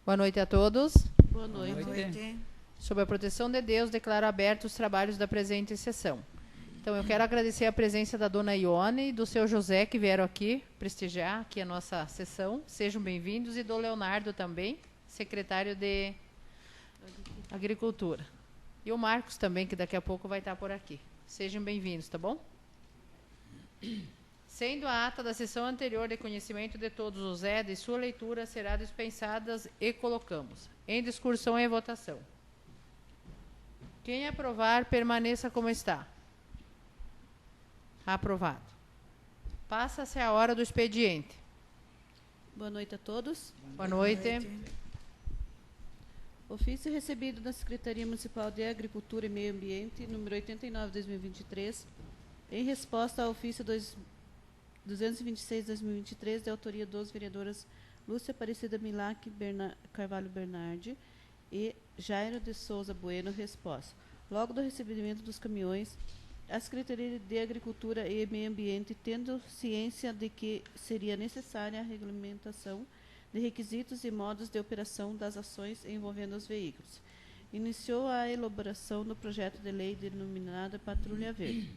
Boa noite a todos. Boa noite. Boa noite. Sob a proteção de Deus, declaro abertos os trabalhos da presente sessão. Então, eu quero agradecer a presença da dona Ione e do seu José, que vieram aqui prestigiar aqui a nossa sessão. Sejam bem-vindos. E do Leonardo também, secretário de Agricultura. E o Marcos também, que daqui a pouco vai estar por aqui. Sejam bem-vindos, tá bom? Sendo a ata da sessão anterior de conhecimento de todos os e sua leitura será dispensadas e colocamos em discussão e votação. Quem aprovar, permaneça como está. Aprovado. Passa-se a hora do expediente. Boa noite a todos. Boa noite. Ofício recebido da Secretaria Municipal de Agricultura e Meio Ambiente, número 89/2023, em resposta ao ofício 226/2023, de autoria dos vereadoras Lúcia Aparecida Milac Carvalho Bernardi e Jairo de Souza Bueno. Resposta. Logo do recebimento dos caminhões, a Secretaria de Agricultura e Meio Ambiente, tendo ciência de que seria necessária a regulamentação de requisitos e modos de operação das ações envolvendo os veículos, iniciou a elaboração do projeto de lei denominada Patrulha Verde,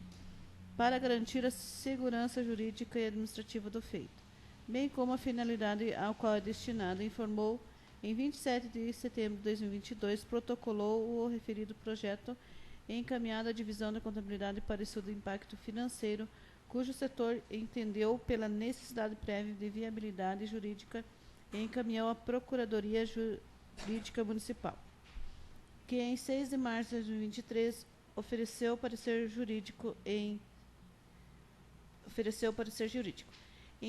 para garantir a segurança jurídica e administrativa do feito, bem como a finalidade ao qual é destinado, informou em 27 de setembro de 2022, protocolou o referido projeto encaminhado à Divisão da Contabilidade para estudo de impacto financeiro, cujo setor entendeu pela necessidade prévia de viabilidade jurídica e encaminhou à Procuradoria Jurídica Municipal, que em 6 de março de 2023 ofereceu parecer jurídico. Em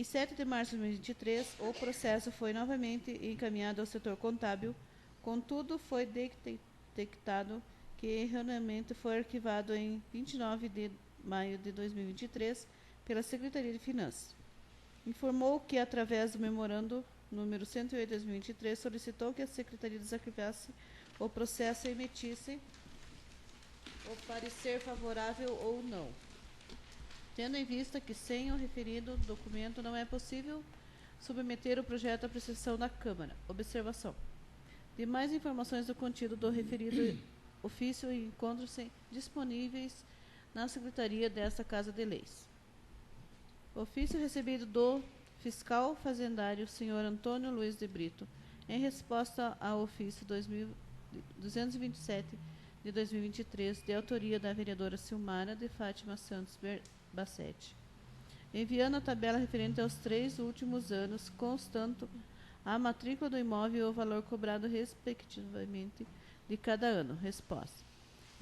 7 de março de 2023, o processo foi novamente encaminhado ao setor contábil, contudo foi detectado que erroneamente foi arquivado em 29 de maio de 2023 pela Secretaria de Finanças. Informou que, através do memorando número 108 de 2023, solicitou que a Secretaria desarquivasse o processo e emitisse o parecer favorável ou não, tendo em vista que, sem o referido documento, não é possível submeter o projeto à apreciação da Câmara. Observação. Demais informações do conteúdo do referido ofício encontram-se disponíveis na Secretaria desta Casa de Leis. Ofício recebido do fiscal fazendário, senhor Antônio Luiz de Brito, em resposta ao ofício 227 de 2023, de autoria da vereadora Silmara de Fátima Santos Bassetti, enviando a tabela referente aos 3 últimos anos, constando a matrícula do imóvel e o valor cobrado respectivamente de cada ano. Resposta.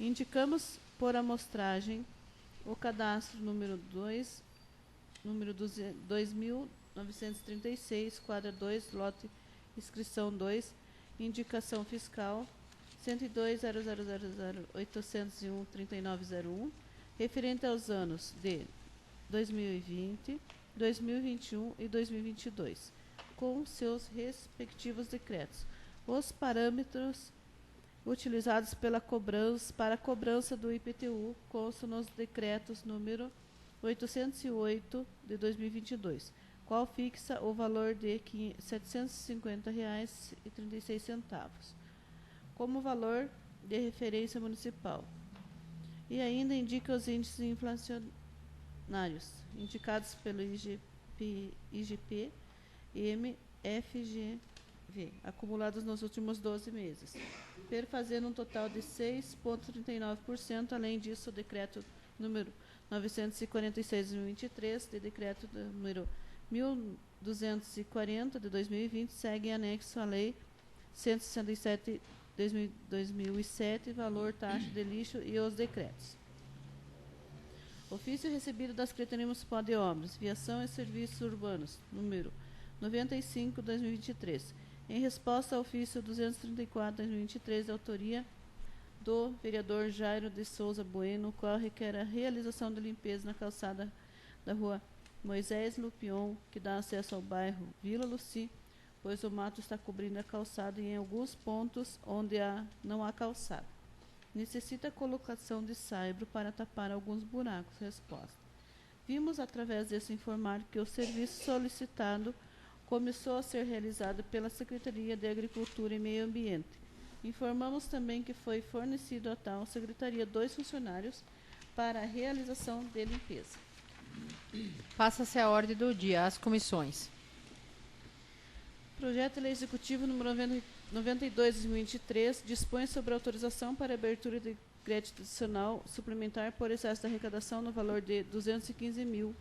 Indicamos por amostragem o cadastro número 2936, quadra 2, lote inscrição 2, indicação fiscal 102.000.801.3901, referente aos anos de 2020, 2021 e 2022, com seus respectivos decretos. Os parâmetros utilizados para a cobrança do IPTU constam nos decretos número 808 de 2022, qual fixa o valor de R$ 750,36 como valor de referência municipal. E ainda indica os índices inflacionários indicados pelo IGP e MFGV, acumulados nos últimos 12 meses, perfazendo um total de 6,39%. Além disso, o decreto número 946 de 2023, de decreto número 1240 de 2020, segue em anexo à lei 167 de 2007, valor, taxa de lixo e os decretos. Ofício recebido da Secretaria Municipal de Obras, Viação e Serviços Urbanos, número 95 de 2023, em resposta ao ofício 234 de 2023, de autoria do vereador Jairo de Souza Bueno, o qual requer a realização de limpeza na calçada da rua Moisés Lupion, que dá acesso ao bairro Vila Luci, pois o mato está cobrindo a calçada e em alguns pontos onde não há calçada. Necessita a colocação de saibro para tapar alguns buracos. Resposta. Vimos, através desse informar, que o serviço solicitado começou a ser realizado pela Secretaria de Agricultura e Meio Ambiente. Informamos também que foi fornecido à tal secretaria 2 funcionários para a realização de limpeza. Passa-se a ordem do dia, as comissões. Projeto de Lei Executivo número 92/2023 dispõe sobre autorização para abertura de crédito adicional suplementar por excesso de arrecadação no valor de R$ 215 mil.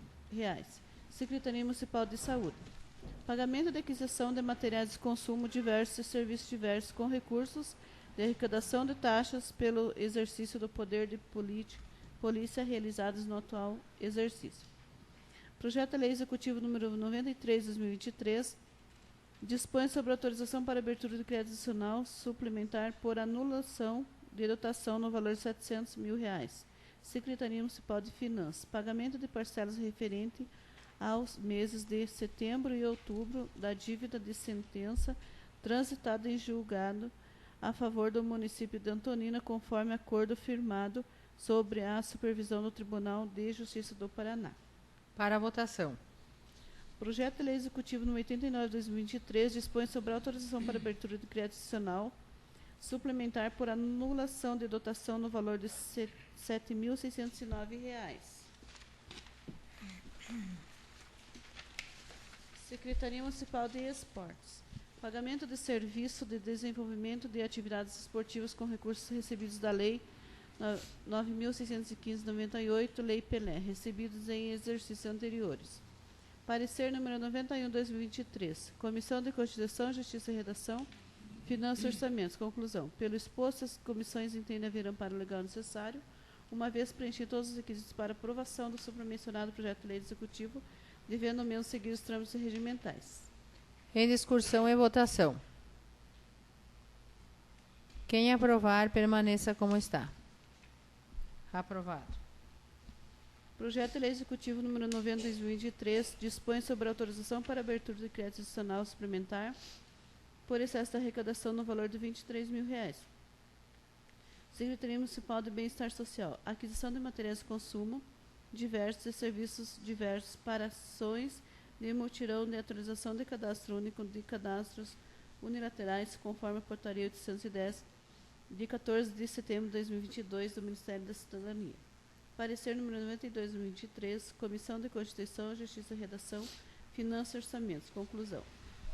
Secretaria Municipal de Saúde. Pagamento de aquisição de materiais de consumo diversos e serviços diversos com recursos de arrecadação de taxas pelo exercício do poder de polícia realizados no atual exercício. Projeto de Lei Executivo número 93/2023 dispõe sobre autorização para abertura de crédito adicional suplementar por anulação de dotação no valor de R$ 700 mil. Secretaria Municipal de Finanças. Pagamento de parcelas referente aos meses de setembro e outubro da dívida de sentença transitada em julgado a favor do município de Antonina, conforme acordo firmado sobre a supervisão do Tribunal de Justiça do Paraná. Para a votação. Projeto de Lei Executivo número 89/2023 dispõe sobre a autorização para abertura de crédito adicional suplementar por anulação de dotação no valor de R$ 7.609. Secretaria Municipal de Esportes. Pagamento de serviço de desenvolvimento de atividades esportivas com recursos recebidos da Lei 9.615/98, Lei Pelé, recebidos em exercícios anteriores. Parecer número 91/2023. Comissão de Constituição, Justiça e Redação, Finanças e Orçamentos. Conclusão. Pelo exposto, as comissões entendem haver amparo legal necessário, uma vez preenchidos todos os requisitos para aprovação do supramencionado projeto de lei executivo, devendo ao menos seguir os trâmites regimentais. Em discussão e votação. Quem aprovar, permaneça como está. Aprovado. Projeto de Lei Executivo número 90/2023 dispõe sobre autorização para abertura de crédito adicional suplementar por excesso de arrecadação no valor de R$ 23 mil. Secretaria Municipal de Bem-Estar Social. Aquisição de materiais de consumo diversos e serviços diversos para ações de mutirão de atualização de cadastro único de cadastros unilaterais, conforme a portaria 810, de 14 de setembro de 2022, do Ministério da Cidadania. Parecer número 92/2023, Comissão de Constituição, Justiça e Redação, Finanças e Orçamentos. Conclusão.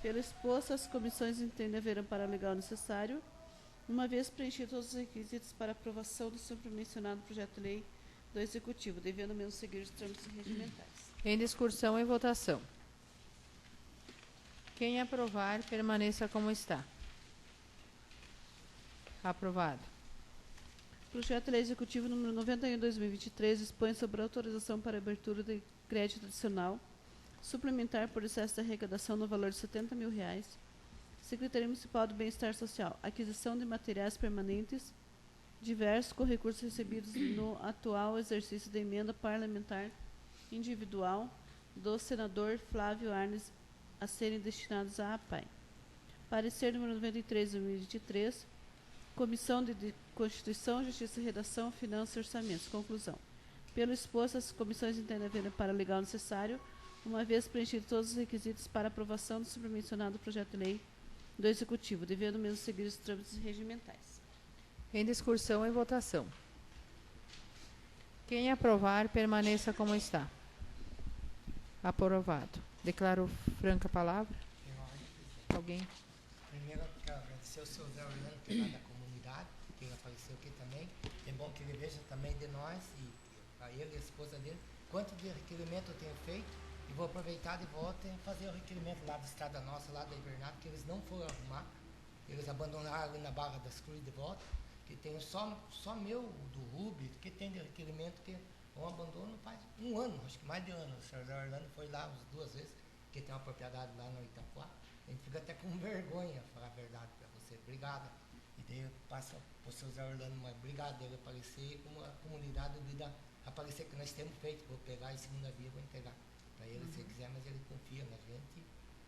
Pelo exposto, as comissões entendem haver amparo legal necessário, uma vez preenchidos todos os requisitos para aprovação do supramencionado projeto de lei do Executivo, devendo menos seguir os trâmites regimentais. Em discussão e votação. Quem aprovar, permaneça como está. Aprovado. Projeto de Lei Executivo número 91/2023 dispõe sobre autorização para abertura de crédito adicional suplementar por excesso de arrecadação no valor de R$ 70 mil. Secretaria Municipal do Bem-Estar Social. Aquisição de materiais permanentes diversos com recursos recebidos no atual exercício da emenda parlamentar individual do senador Flávio Arnes a serem destinados à APAI. Parecer número 93/2023, Comissão de Constituição, Justiça e Redação, Finanças e Orçamentos. Conclusão. Pelo exposto, as comissões entendem haver amparo legal necessário, uma vez preenchidos todos os requisitos para aprovação do supramencionado projeto de lei do Executivo, devendo mesmo seguir os trâmites regimentais. Em discussão e votação. Quem aprovar, permaneça como está. Aprovado. Declaro franca a palavra. Alguém? Primeiro, eu quero agradecer ao seu Zé Orlando, que é lá da comunidade, que ele apareceu aqui também. É bom que ele veja também de nós, e a ele e a esposa dele, quanto de requerimento eu tenho feito. E vou aproveitar de volta e fazer o requerimento lá da Estrada Nossa, lá da Ibernado, que eles não foram arrumar. Eles abandonaram ali na Barra das Cruzes de volta, que tem só meu, do Rubi, que tem de requerimento, que um abandono faz um ano, acho que mais de um ano. O senhor Zé Orlando foi lá umas 2 vezes, que tem uma propriedade lá no Itaquá. A gente fica até com vergonha, falar a verdade para você. Obrigado. E daí eu passo para o seu Zé Orlando, mas obrigado dele aparecer, como a comunidade lida aparecer, que nós temos feito. Vou pegar em segunda via, vou entregar para ele, se ele quiser, mas ele confia na gente.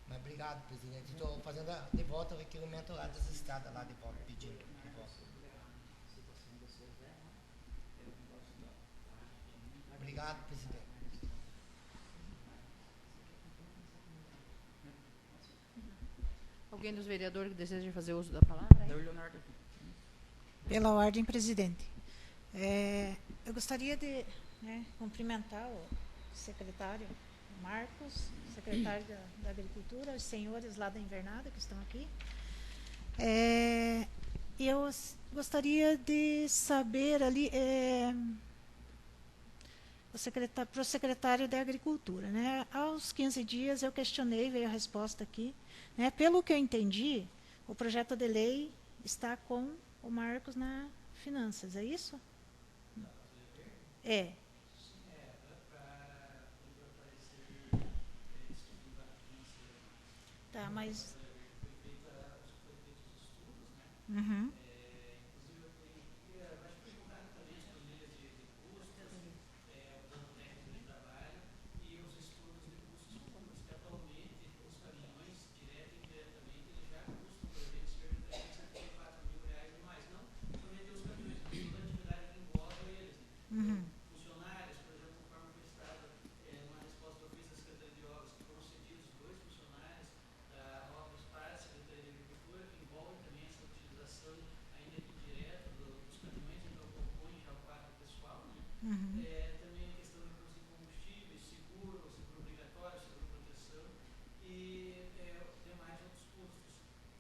Mas obrigado, presidente. Estou fazendo de volta o requerimento lá das estradas, lá de volta, pedindo de volta. Obrigado, presidente. Alguém dos vereadores que deseja fazer uso da palavra? Pela ordem, presidente. Eu gostaria de cumprimentar o secretário Marcos, secretário da Agricultura, os senhores lá da Invernada que estão aqui. Eu gostaria de saber ali para o secretário da Agricultura, né? Aos 15 dias eu questionei, veio a resposta aqui, né? Pelo que eu entendi, o projeto de lei está com o Marcos na Finanças, é isso? É. Tá, mas... Uhum. Uhum. Funcionários, por exemplo, conforme foi citado numa resposta que eu fiz à Secretaria de Obras, que foram cedidos 2 funcionários da Obras para a Secretaria de Agricultura, que envolve também essa utilização ainda que direta dos caminhões, então compõe já o quadro pessoal, né? Uhum. Também a questão do custo de combustíveis, seguro obrigatório, seguro proteção e demais outros custos.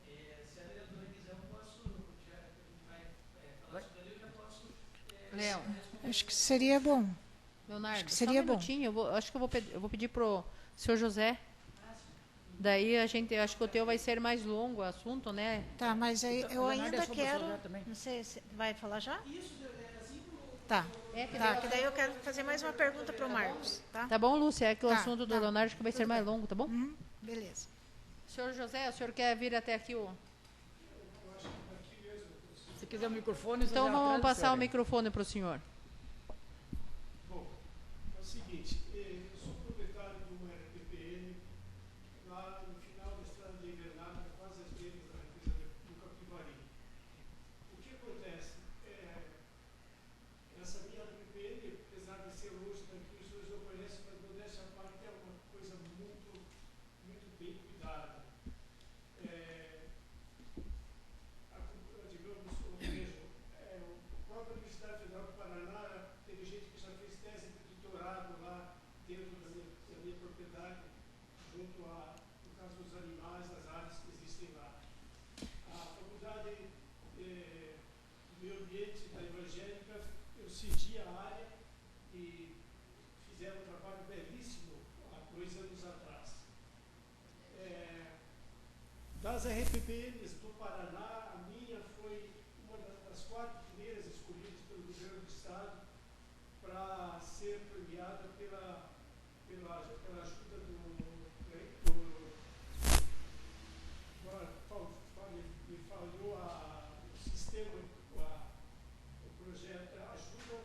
Se a vereadora quiser, eu posso, já que a gente vai falar sobre a lei, eu já posso... Léo. Acho que seria bom. Leonardo, seria só um minutinho, acho que eu vou pedir pro senhor José. Daí acho que o teu vai ser mais longo o assunto, né? Tá, mas aí eu ainda quero... também. Não sei, vai falar já? Isso, assim Tá. Que daí eu quero fazer mais uma pergunta para o Marcos, tá? Tá bom, Lúcia? É que o Tá, assunto do tá. Leonardo acho que vai ser mais longo, tá bom? Uhum, beleza. Senhor José, o senhor quer vir até aqui? Se quiser o microfone... Então você vamos atrás, passar o senhora. microfone para o senhor. Bom, é o seguinte, eu sou proprietário de uma RPPN lá no final da estrada de Invernada, quase às beiras da represa do Capivari. O que acontece? Essa minha RPPN, apesar de ser longe daqui, os senhores não conhecem, mas modéstia à parte é uma coisa muito, muito bem cuidada. Digamos, a própria Universidade Federal do Paraná, teve gente que já fez tese de doutorado lá dentro da minha propriedade, junto a, no caso dos animais, das aves que existem lá. A faculdade do meio ambiente da Evangélica, eu cedi a área e fizeram um trabalho belíssimo há 2 anos atrás. Das RPPNs do Paraná, a minha foi uma das 4 primeiras escolhidas pelo governo do Estado para ser premiada pela ajuda me falhou o sistema, o projeto ajuda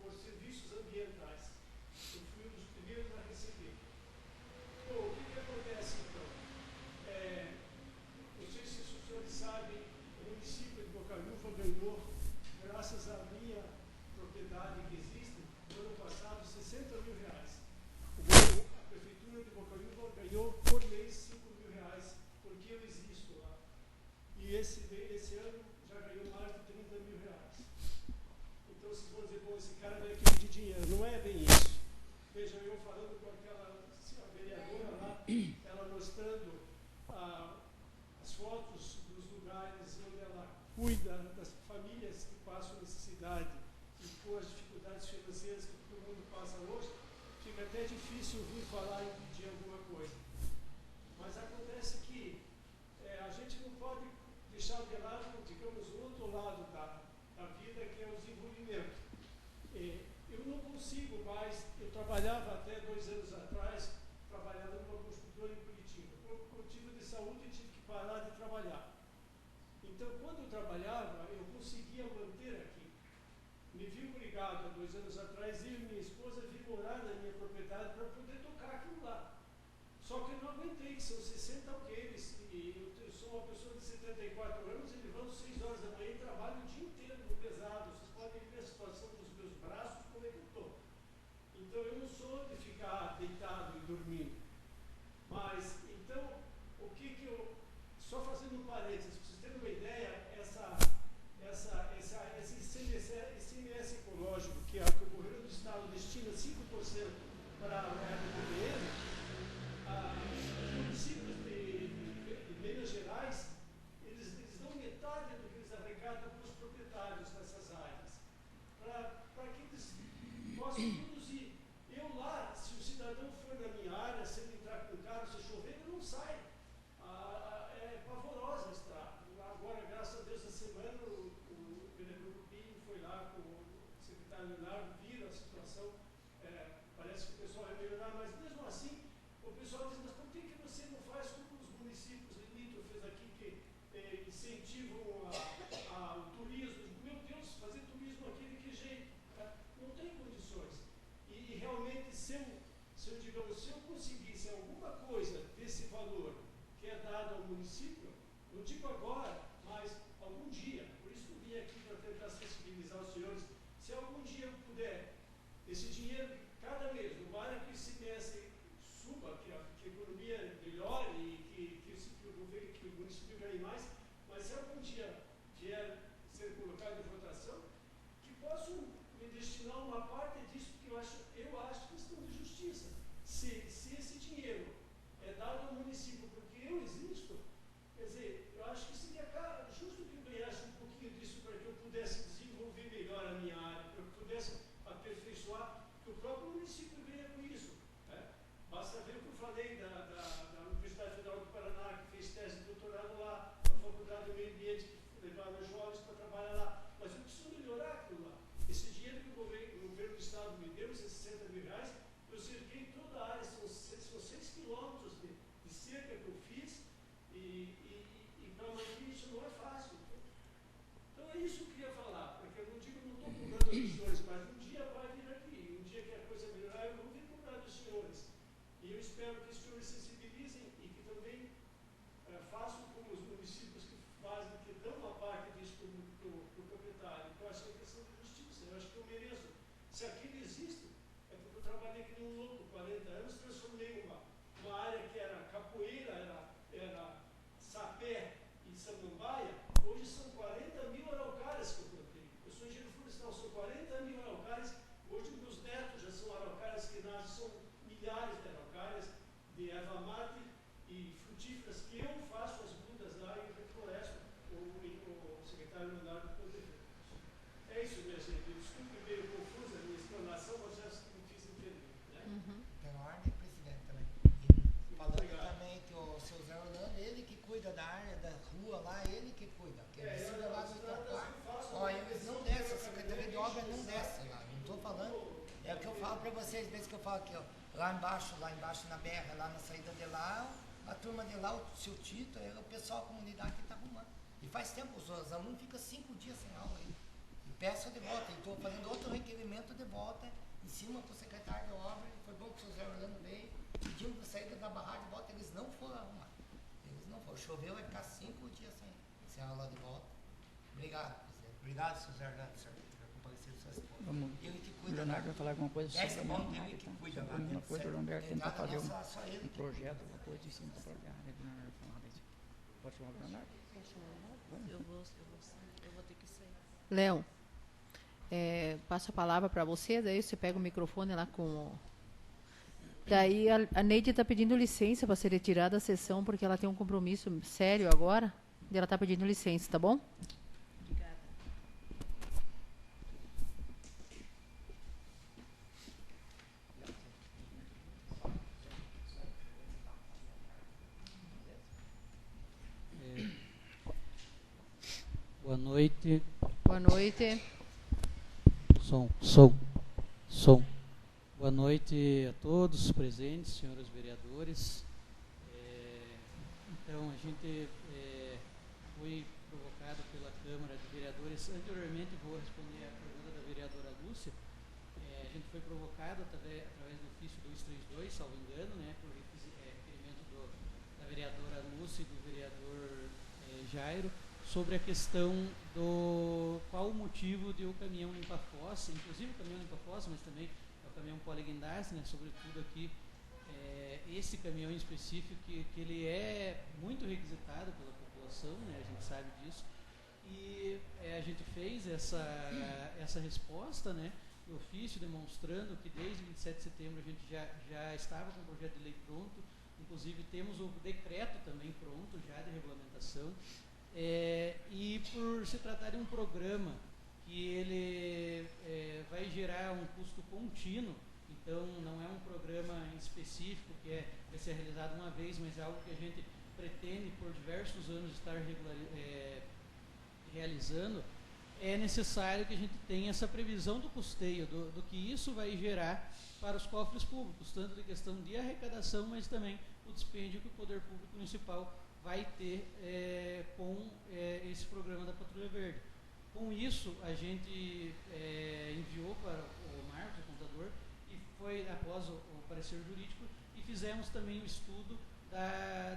por serviços ambientais. Eu fui um dos primeiros a receber. Bom, o que acontece então? Não sei se os senhores sabem, o município de Bocaiúva ganhou, graças à minha propriedade que existe, no ano passado, R$60 mil. A prefeitura de Bocaiúva ganhou por mês R$5 mil, porque eu existo lá. E esse ano já ganhou mais de R$30 mil. Então, se for dizer, bom, esse cara veio aqui pedir dinheiro, não é bem isso. Vejam, eu falando com aquela vereadora lá, ela mostrando as fotos dos lugares onde ela cuida das famílias que passam necessidade e com as dificuldades financeiras que todo mundo passa hoje, fica até difícil ouvir falar em pedir alguma coisa. Mas acontece que a gente não pode deixar de lado, digamos, o outro lado da vida, que é o desenvolvimento. Eu não consigo mais, eu trabalhava até 2 anos atrás, trabalhando numa construtora em Curitiba. Por motivo de saúde, tive que parar de trabalhar. Então, quando eu trabalhava, eu conseguia manter aqui. Me vi obrigado, há 2 anos atrás, eu e minha esposa vir morar na minha propriedade para poder tocar aquilo lá. Só que eu não aguentei, são 60 alqueires, e eu sou uma pessoa de 74 anos, e levanto 6 horas da manhã e trabalho o dia inteiro no pesado. Vocês podem ver a situação dos meus braços, como é que eu estou. Então, eu não sou de ficar deitado e dormindo. Mas, então, o que eu... Só incentivam o turismo. Meu Deus, fazer turismo aqui de que jeito? Não tem condições. E realmente, se eu conseguisse alguma coisa desse valor que é dado ao município, não digo agora, mas algum dia, por isso que eu vim aqui para tentar sensibilizar os senhores, se algum dia eu puder, esse dinheiro, cada mês, no área que esse ICMS suba, que a economia melhore e que o município ganhe mais, mas se algum dia vier ser colocado em votação, que possam me destinar uma parte disso, porque eu acho questão de justiça. Se esse dinheiro é dado ao município porque eu existo, quer dizer, eu acho que seria justo que eu ganhasse um pouquinho disso para que eu pudesse desenvolver melhor a minha área, para que eu pudesse aperfeiçoar, que o próprio município ganha com isso. Né? Basta ver o que eu falei da Universidade Federal do Paraná, que fez tese de doutorado lá, a Faculdade do Meio Ambiente, que levaram os jovens para trabalhar lá. Mas eu preciso melhorar aquilo lá. Esse dinheiro que o governo do Estado me deu, esses 60 mil reais, eu cerquei toda a área, são 6 quilômetros de cerca que eu fiz, e para manter isso não é fácil. Então é isso que eu queria falar, porque eu não digo, não estou cobrando dos senhores, mas um dia vai vir aqui, um dia que a coisa melhorar, eu vou vir cobrar dos senhores. E eu espero que os senhores sensibilizem e que também façam como os municípios que fazem, que dão uma parte disso para o proprietário. Então, eu acho que é questão de justiça, eu acho que eu mereço. Se aquilo existe, é porque eu trabalhei que nem um louco, 40 anos, transformei uma área que era capoeira, era sapé e samambaia, hoje são 40 mil araucárias que eu plantei. Eu sou engenheiro florestal, são 40 mil araucárias, hoje meus netos já são araucárias que nascem, são milhares de araucárias, de erva mate e frutíferas que eu faço as mudas lá e refloresto, o secretário Leonardo Poder. É isso, minha gente. Desculpe meio confusa a minha explanação, mas acho que me fiz entender. Né? Tem ordem, presidente, também. E falando também que o seu Zé Orlando, ele que cuida da área, da rua lá, ele que cuida. Que ele precisa lá do trocar. Ó, eles não descem, a Secretaria de Obras não desce lá. Não estou falando. É o que eu falo para vocês, vezes que eu falo aqui, ó. Lá embaixo na berra, lá na saída de lá, a turma de lá, o seu Tito, o pessoal, a comunidade que está arrumando. E faz tempo, os alunos ficam 5 dias sem aula aí. E peço de volta. E estou fazendo outro requerimento de volta em cima para o secretário de obra. Foi bom que o seu Zé Orlando veio, pediu para saída da barragem de volta, eles não foram arrumar. Eles não foram. Choveu, vai ficar 5 dias sem aula de volta. Obrigado, presidente. Obrigado, seu Zé Orlando, senhor, por comparecer com sua esposa. Vamos. Ele que O cuida. Leonardo vai falar alguma coisa sobre Esse ponto ele que cuida lá. uma coisa, o Leonardo tentar fazer Só ele um projeto, alguma coisa em cima da própria área do Leonardo falar desse. Pode falar do Leonardo? Eu vou ter que sair. Léo, passo a palavra para você, daí você pega o microfone lá com o... Daí a Neide está pedindo licença para ser retirada da sessão, porque ela tem um compromisso sério agora, e ela está pedindo licença, tá bom? Obrigada. Boa noite. Boa noite. Som. Boa noite a todos os presentes, senhores vereadores. Então, a gente foi provocado pela Câmara de Vereadores. Anteriormente, vou responder a pergunta da vereadora Lúcia. A gente foi provocado através do ofício 232, salvo engano, né, por requerimento da vereadora Lúcia e do vereador Jairo, sobre a questão do qual o motivo de o caminhão limpa-fossa, inclusive o caminhão limpa-fossa, mas também o caminhão poligendase, né, sobretudo aqui, esse caminhão em específico, que ele é muito requisitado pela população, né, a gente sabe disso, e a gente fez essa resposta, né, no ofício, demonstrando que desde 27 de setembro a gente já estava com o projeto de lei pronto, inclusive temos o decreto também pronto, já de regulamentação, e por se tratar de um programa que ele vai gerar um custo contínuo, então não é um programa em específico que vai ser realizado uma vez, mas é algo que a gente pretende por diversos anos estar realizando, é necessário que a gente tenha essa previsão do custeio, do que isso vai gerar para os cofres públicos, tanto de questão de arrecadação, mas também o dispêndio que o Poder Público Municipal vai ter com folha verde. Com isso, a gente enviou para o Marcos, o contador, e foi após o parecer jurídico, e fizemos também o estudo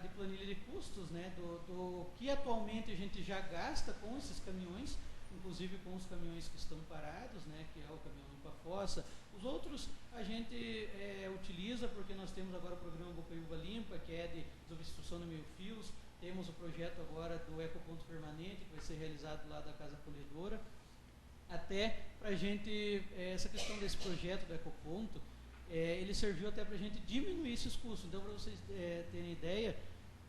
de planilha de custos, né, do que atualmente a gente já gasta com esses caminhões, inclusive com os caminhões que estão parados, né, que é o caminhão limpa-fossa. Os outros a gente utiliza porque nós temos agora o programa Bocaiúva Limpa, que é de substituição de meio-fios. Temos o projeto agora do ecoponto permanente, que vai ser realizado lá da Casa Colhedora. Até para a gente, essa questão desse projeto do ecoponto, ele serviu até para a gente diminuir esses custos. Então, para vocês terem ideia,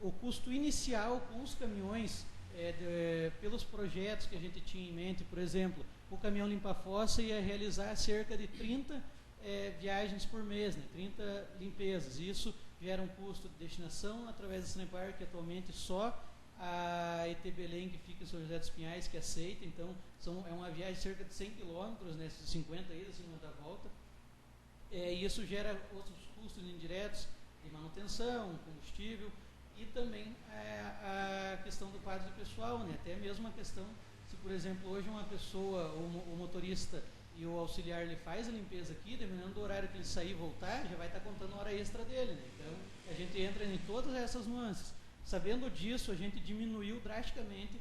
o custo inicial com os caminhões, pelos projetos que a gente tinha em mente, por exemplo, o caminhão limpa-fossa ia realizar cerca de 30 viagens por mês, né, 30 limpezas. Isso gera um custo de destinação através da Sanepar, que atualmente só a ET Belém, que fica em São José dos Pinhais, que aceita. Então, é uma viagem de cerca de 100 km, né, 50 ida, 50 volta. E isso gera outros custos indiretos de manutenção, combustível, e também a questão do quadro de pessoal, né? Até mesmo a questão, se por exemplo hoje uma pessoa, o motorista e o auxiliar, ele faz a limpeza aqui, dependendo do horário que ele sair e voltar, já vai estar contando a hora extra dele, né? Então a gente entra em todas essas nuances. Sabendo disso, a gente diminuiu drasticamente,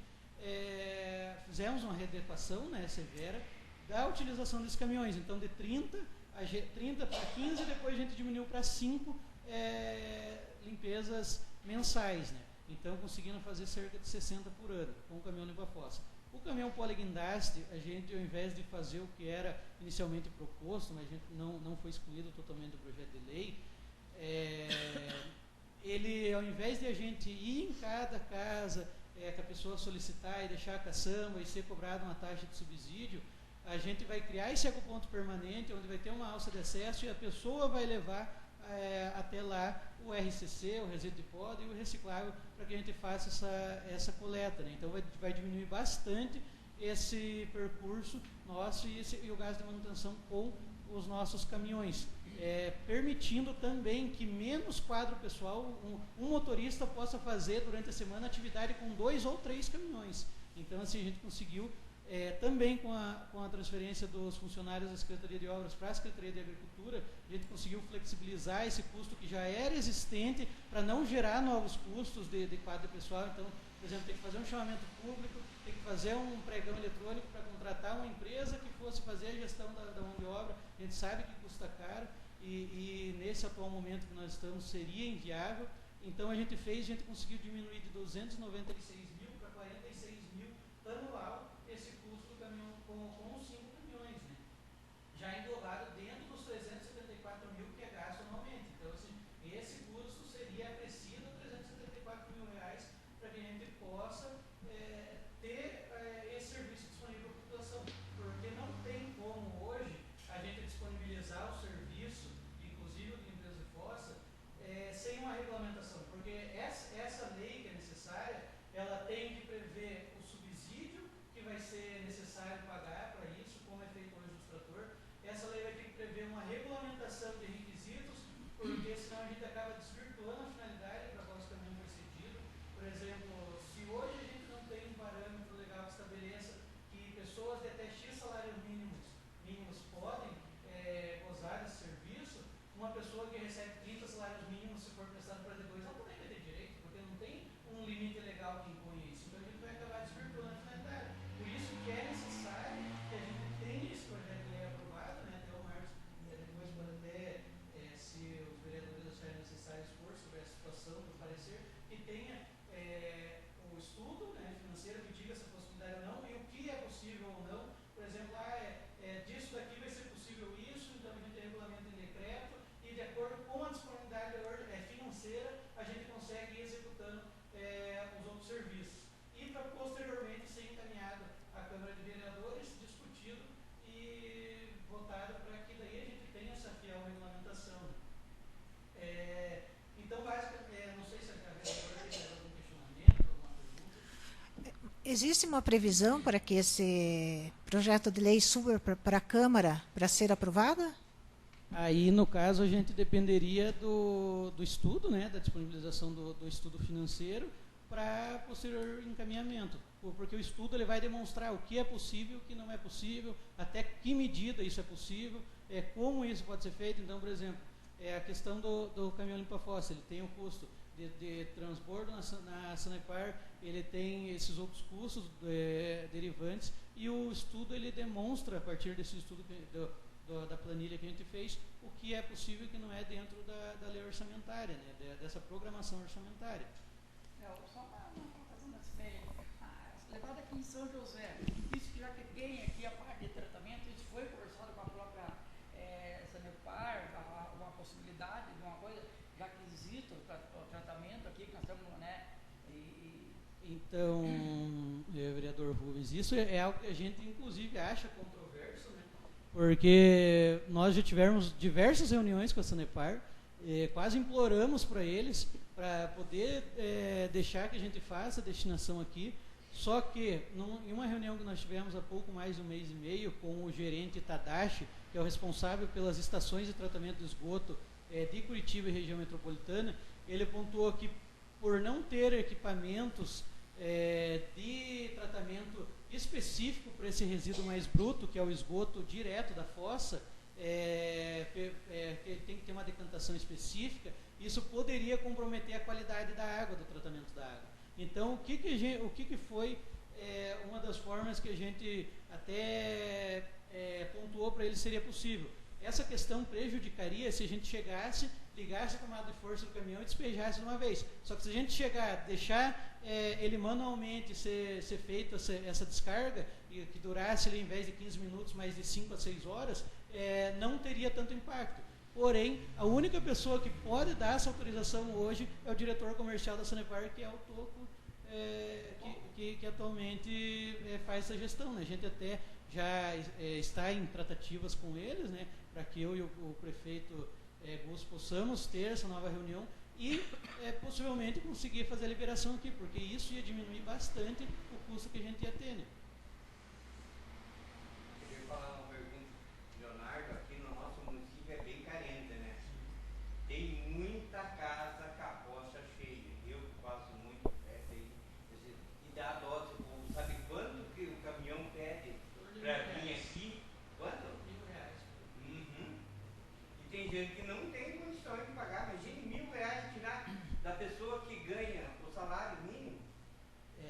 fizemos uma readequação, né, severa da utilização desses caminhões. Então de 30 para 15, depois a gente diminuiu para 5 limpezas mensais, né? Então conseguindo fazer cerca de 60 por ano com o caminhão limpa-fossa. O caminhão poliguindaste, a gente, ao invés de fazer o que era inicialmente proposto, mas a gente não foi excluído totalmente do projeto de lei, ele, ao invés de a gente ir em cada casa que a pessoa solicitar e deixar a caçamba e ser cobrada uma taxa de subsídio, a gente vai criar esse ecoponto permanente, onde vai ter uma alça de acesso e a pessoa vai levar até lá o RCC, o resíduo de pó e o reciclável, para que a gente faça essa coleta, né? Então vai diminuir bastante esse percurso nosso e o gasto de manutenção com os nossos caminhões, permitindo também que menos quadro pessoal, um motorista possa fazer durante a semana atividade com 2 ou 3 caminhões. Então assim a gente conseguiu também com a transferência dos funcionários da Secretaria de Obras para a Secretaria de Agricultura, a gente conseguiu flexibilizar esse custo que já era existente para não gerar novos custos de quadro pessoal. Então, por exemplo, tem que fazer um chamamento público, tem que fazer um pregão eletrônico para contratar uma empresa que fosse fazer a gestão da mão de obra. A gente sabe que custa caro e nesse atual momento que nós estamos seria inviável. Então, a gente conseguiu diminuir de 296 mil para 46 mil anual esse custo do caminhão com os 5 caminhões, né? Já englobado dentro dos 374 mil que é gasto anualmente. Então, assim, esse custo seria acrescido a 374 mil reais para que a gente possa ter esse serviço disponível para a população. Porque não tem como hoje a gente disponibilizar o serviço, inclusive de limpeza de fossa, sem uma regulamentação. Porque essa lei que é necessária, ela tem que prever o subsídio que vai ser necessário pagar para isso, como é feito hoje no trator. Essa lei vai ter que prever uma regulamentação de requisitos, porque senão a gente acaba desvirtuando a finalidade para a qual o caminhão foi cedido. Por exemplo, se hoje a gente não tem um parâmetro legal que estabeleça que pessoas de até X salários mínimos podem gozar desse serviço, uma pessoa que recebe 30 salários mínimos, se for prestado para D2, ela também vai ter direito, porque não tem um limite legal que impõe isso. Então a gente vai acabar desvirtuando a finalidade. Por isso que é necessário que a gente tenha esse projeto de lei aprovado, né? Até o Marcos, depois pode até, se os vereadores acharem necessário expor sobre a situação do parecer, que tenha o estudo, né, financeiro que diga se a possibilidade ou não e o que é possível ou não. Por exemplo, disso daqui vai ser possível isso, então a gente regulamenta em decreto e de acordo com a disponibilidade financeira a gente consegue ir executando os outros serviços. E para posteriormente ser encaminhado à Câmara de Vereadores, discutido e votado para que daí a gente tenha essa fiel regulamentação. Então, basicamente, não sei se a vereadora tem algum questionamento, alguma pergunta. Existe uma previsão para que esse projeto de lei suba para a Câmara para ser aprovado? Aí, no caso, a gente dependeria do estudo, né, da disponibilização do estudo financeiro, para posterior encaminhamento, porque o estudo ele vai demonstrar o que é possível, o que não é possível, até que medida isso é possível, como isso pode ser feito. Então, por exemplo, a questão do caminhão limpa-fossa, ele tem o custo de transbordo na Sanepar, ele tem esses outros custos derivantes, e o estudo ele demonstra, a partir desse estudo da planilha que a gente fez, o que é possível e o que não é dentro da lei orçamentária, né, dessa programação orçamentária. Só uma razão desse meio. Levado aqui em São José, isso que já que tem aqui a parte de tratamento, isso foi conversado com a própria Sanepar, uma possibilidade de uma coisa, já que existe o tratamento aqui, que nós estamos, né? Então, vereador Rubens, isso é algo que a gente inclusive acha controverso, né? Porque nós já tivemos diversas reuniões com a Sanepar, quase imploramos para eles para poder deixar que a gente faça a destinação aqui. Só que, em uma reunião que nós tivemos há pouco mais de um mês e meio com o gerente Tadashi, que é o responsável pelas estações de tratamento de esgoto de Curitiba e região metropolitana, ele pontuou que, por não ter equipamentos de tratamento específico para esse resíduo mais bruto, que é o esgoto direto da fossa, que tem que ter uma decantação específica, isso poderia comprometer a qualidade da água, do tratamento da água. Então, o que foi uma das formas que a gente até pontuou para ele seria possível? Essa questão prejudicaria se a gente chegasse, ligasse a tomada de força do caminhão e despejasse de uma vez. Só que se a gente chegar, deixar ele manualmente ser feita essa descarga, e que durasse, em vez de 15 minutos, mais de 5 a 6 horas, não teria tanto impacto. Porém, a única pessoa que pode dar essa autorização hoje é o diretor comercial da Sanepar, que é o Toco, que atualmente faz essa gestão, né? A gente até já está em tratativas com eles, né, para que eu e o prefeito Gus possamos ter essa nova reunião e possivelmente conseguir fazer a liberação aqui, porque isso ia diminuir bastante o custo que a gente ia ter, né? Eu queria falar uma pergunta, Leonardo, aqui no nosso município é bem carente, né? Tem muita casa com a poça cheia. Eu faço muito e dá dó, tipo, sabe quanto que o caminhão pede para vir aqui? Quanto? R$ 1.000. Uhum. E tem gente que não tem condições de pagar. Imagine R$ 1.000 tirar da pessoa que ganha o salário mínimo.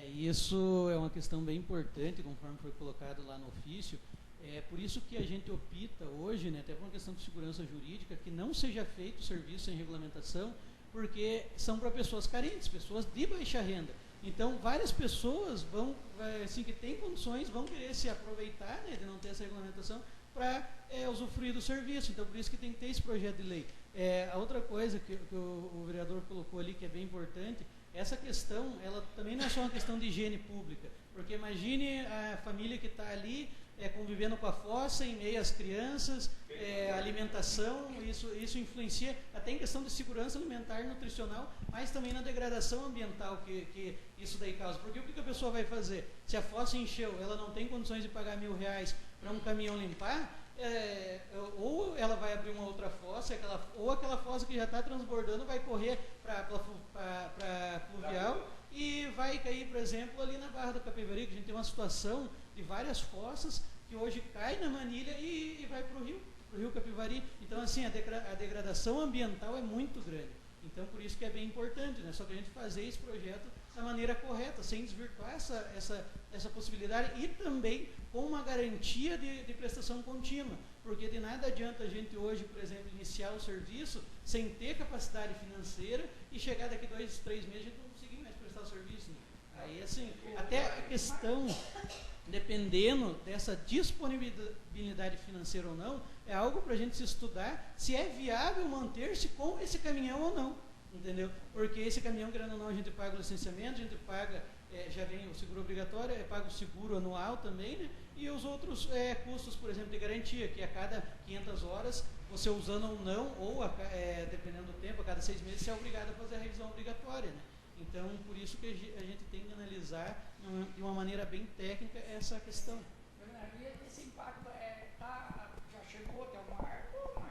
Isso é uma questão bem importante, conforme foi colocado lá no ofício. É por isso que a gente opta hoje, né, até por uma questão de segurança jurídica, que não seja feito serviço sem regulamentação, porque são para pessoas carentes, pessoas de baixa renda. Então, várias pessoas vão, assim, que têm condições, vão querer se aproveitar, né, de não ter essa regulamentação para usufruir do serviço. Então, por isso que tem que ter esse projeto de lei. A outra coisa que o vereador colocou ali, que é bem importante, essa questão, ela também não é só uma questão de higiene pública, porque imagine a família que está ali convivendo com a fossa, em meio às crianças, alimentação, isso influencia até em questão de segurança alimentar e nutricional, mas também na degradação ambiental que isso daí causa. Porque o que a pessoa vai fazer? Se a fossa encheu, ela não tem condições de pagar R$ 1.000 para um caminhão limpar, ou ela vai abrir uma outra fossa, ou aquela fossa que já está transbordando vai correr para pluvial e vai cair, por exemplo, ali na Barra do Capivari, que a gente tem uma situação de várias fossas que hoje cai na manilha e vai para o rio Capivari. Então, assim, a degradação ambiental é muito grande. Então, por isso que é bem importante, né? Só que a gente fazer esse projeto da maneira correta, sem desvirtuar essa possibilidade e também com uma garantia de prestação contínua. Porque de nada adianta a gente hoje, por exemplo, iniciar o serviço sem ter capacidade financeira e chegar daqui 2, 3 meses a gente não conseguir mais prestar o serviço, né? Aí, assim, até a questão, dependendo dessa disponibilidade financeira ou não, é algo para a gente se estudar se é viável manter-se com esse caminhão ou não, entendeu? Porque esse caminhão, querendo ou não, a gente paga o licenciamento, a gente paga, já vem o seguro obrigatório, paga o seguro anual também, né? E os outros custos, por exemplo, de garantia, que a cada 500 horas, você usando ou não, ou dependendo do tempo, a cada 6 meses, você é obrigado a fazer a revisão obrigatória, né? Então, por isso que a gente tem que analisar de uma maneira bem técnica essa questão. Esse impacto já chegou até o Marco,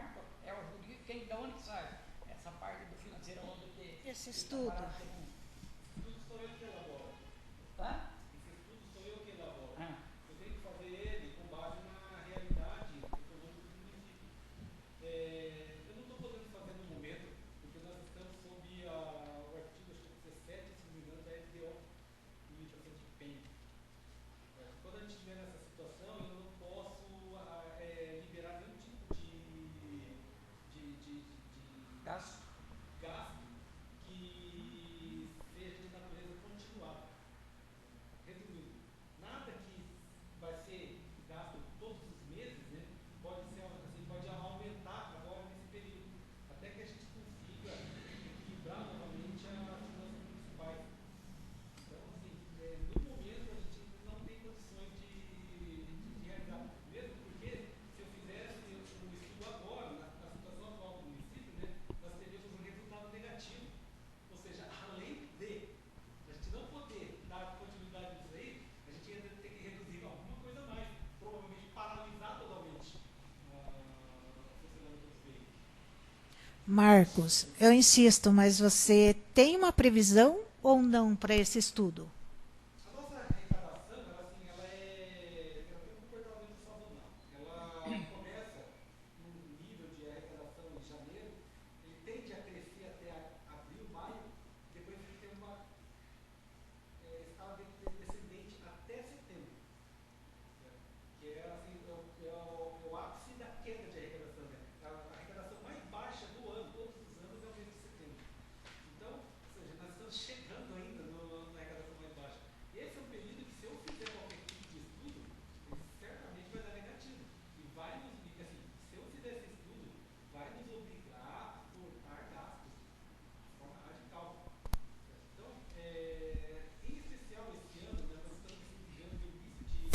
é o jurídico, de onde sai essa parte do financeiro? Esse estudo. Tudo Tá? Esse estudo sou eu que elaboro. Ah. Eu tenho que fazer ele com base na realidade econômica do município. Eu não estou podendo fazer no momento, porque nós estamos sob o artigo acho que 17, se não me engano, da LDO, limitação de empenho. Quando a gente estiver nessa situação, eu não posso liberar nenhum tipo de Gasto. gasto que seja de natureza continuada. Resumindo, nada que vai ser gasto todos os meses, né, pode ser assim, pode aumentar agora nesse período, até que a gente consiga equilibrar novamente as finanças municipais. Então, assim, no momento a gente não tem condições de realizar, mesmo porque se eu fizesse um estudo agora, na situação atual do município, né, nós teríamos um resultado negativo. Ou seja, além de a gente não poder dar continuidade nisso aí, a gente ia ter que reduzir alguma coisa a mais, provavelmente paralisar totalmente o funcionamento dos veículos. Marcos, eu insisto, mas você tem uma previsão ou não para esse estudo? A nossa arrecadação, ela tem um comportamento sazonal. Ela começa num nível de arrecadação em janeiro, ele tende a crescer até abril, maio, depois ele tem uma escala descendente até setembro, né? Que é, assim, o ápice da queda de arrecadação, né? A arrecadação mais baixa do ano, todos os anos, é o mês de setembro. Então, ou seja, nós estamos chegando ainda na arrecadação mais baixa. Esse é um período que, se eu fizer qualquer tipo de estudo, ele certamente vai dar negativo. E vai nos, assim, se eu fizer esse estudo, vai nos obrigar a cortar gastos de forma radical. Então, em especial esse ano, né, nós estamos vivendo o início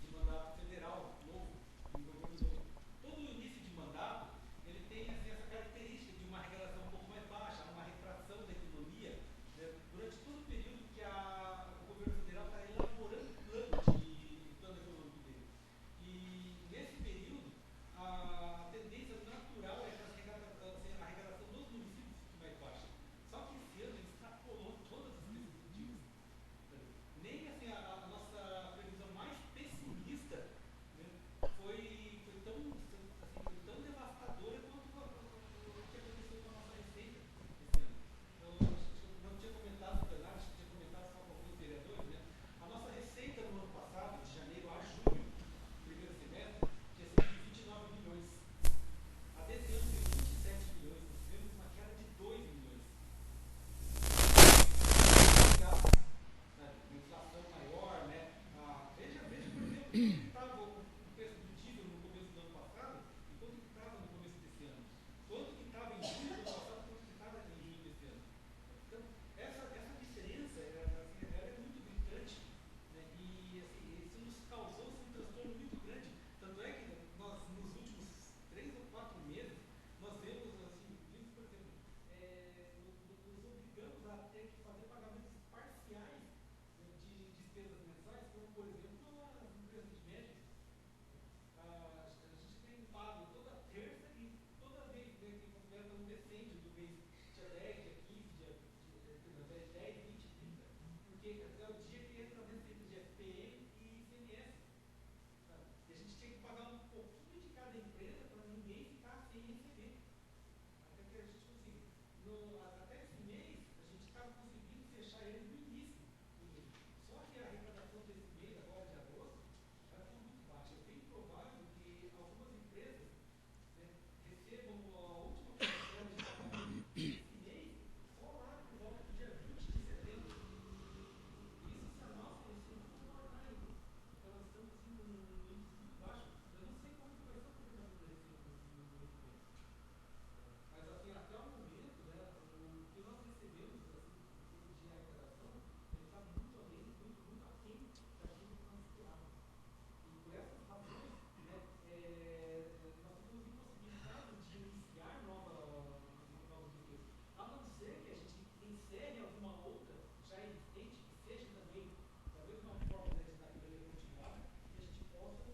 de mandato federal novo, um governo novo. Todo início de mandato, ele tem assim, essa característica de uma arrecadação um pouco mais baixa, uma retração da economia, né, durante todo o período que o governo federal está elaborando o plano econômico dele. E nesse período, a tendência natural é que a arrecadação dos municípios fique mais baixa. Só que esse ano ele extrapolou todas as perspectivas. Nem assim, a nossa previsão mais pessimista, né, foi tão devastadora quanto o que aconteceu com a nossa receita esse ano. Então, não tinha comentado no plenário, acho que tinha comentado só com alguns vereadores, né? A nossa receita no ano passado, de janeiro a julho, primeiro semestre, tinha sido de 29 milhões. A desse ano foi 27 milhões. Nós tivemos uma queda de 2 milhões. Uma inflação maior, né? Veja, por exemplo, quanto estava o preço do diesel no começo do ano passado e quanto que estava no começo desse ano. Quanto que estava em julho do ano passado e quanto que estava em julho desse ano. Então, essa diferença assim, ela é muito gritante, né? E assim, isso nos causou assim, um transtorno muito grande. Tanto é que nós, nos últimos 3 ou 4 meses, nós vemos, assim, isso, por exemplo, nos obrigamos a ter que fazer pagamentos parciais, né, de despesas mensais, como, por exemplo, as empresas de médicos. A gente tem pago toda terça e toda vez, né, que completa um decente do mês, dia 10, dia 15, dia 10, 20, 30, porque é o dia que entra as receitas de FPM e ICMS. Sabe? E a gente tinha que pagar um pouquinho de cada empresa para ninguém ficar sem receber. Até que a gente consiga. Até esse mês, a gente estava conseguindo fechar ele no início do mês. Só que a arrecadação desse mês, agora de agosto, ela foi muito baixa. É bem provável que algumas empresas, né, recebam a última parcela de pagamento desse mês só lá por volta do dia 20 de setembro. Isso se a nossa receita não voltar ainda. Então, nós estamos assim, com um índice muito baixo. Eu não sei como que vai ser o comportamento da receita no mês que vem. Mas assim, até o momento, né, o que nós recebemos assim, de arrecadação, ele está muito além, muito aquém daquilo que nós esperávamos. E por essas razões, né, nós ficamos impossibilitados de iniciar novos despesas. A não ser que a gente encerre alguma outra já existente, que seja também, talvez uma forma de cidadania continuada, e a gente possa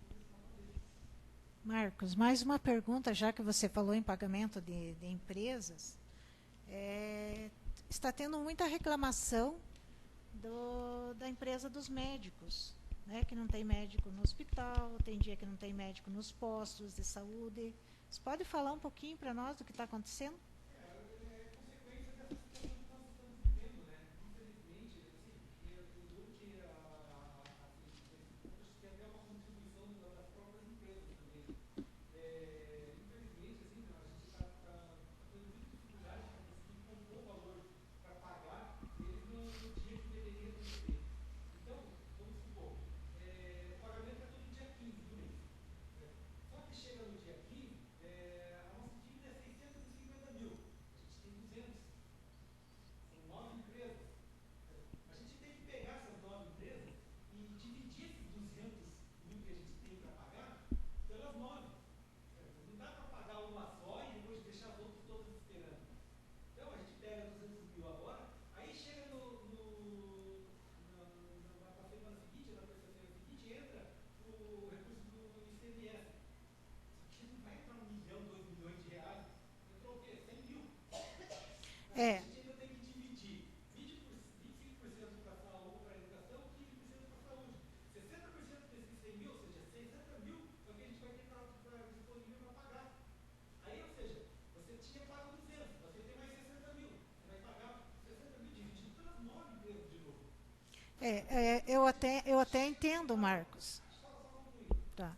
começar a fazer. Marcos, mais uma pergunta, já que você falou em pagamento de empresas. Está tendo muita reclamação da empresa dos médicos, né? Que não tem médico no hospital, tem dia que não tem médico nos postos de saúde. Você pode falar um pouquinho para nós do que está acontecendo? É. Eu até entendo, Marcos. Tá.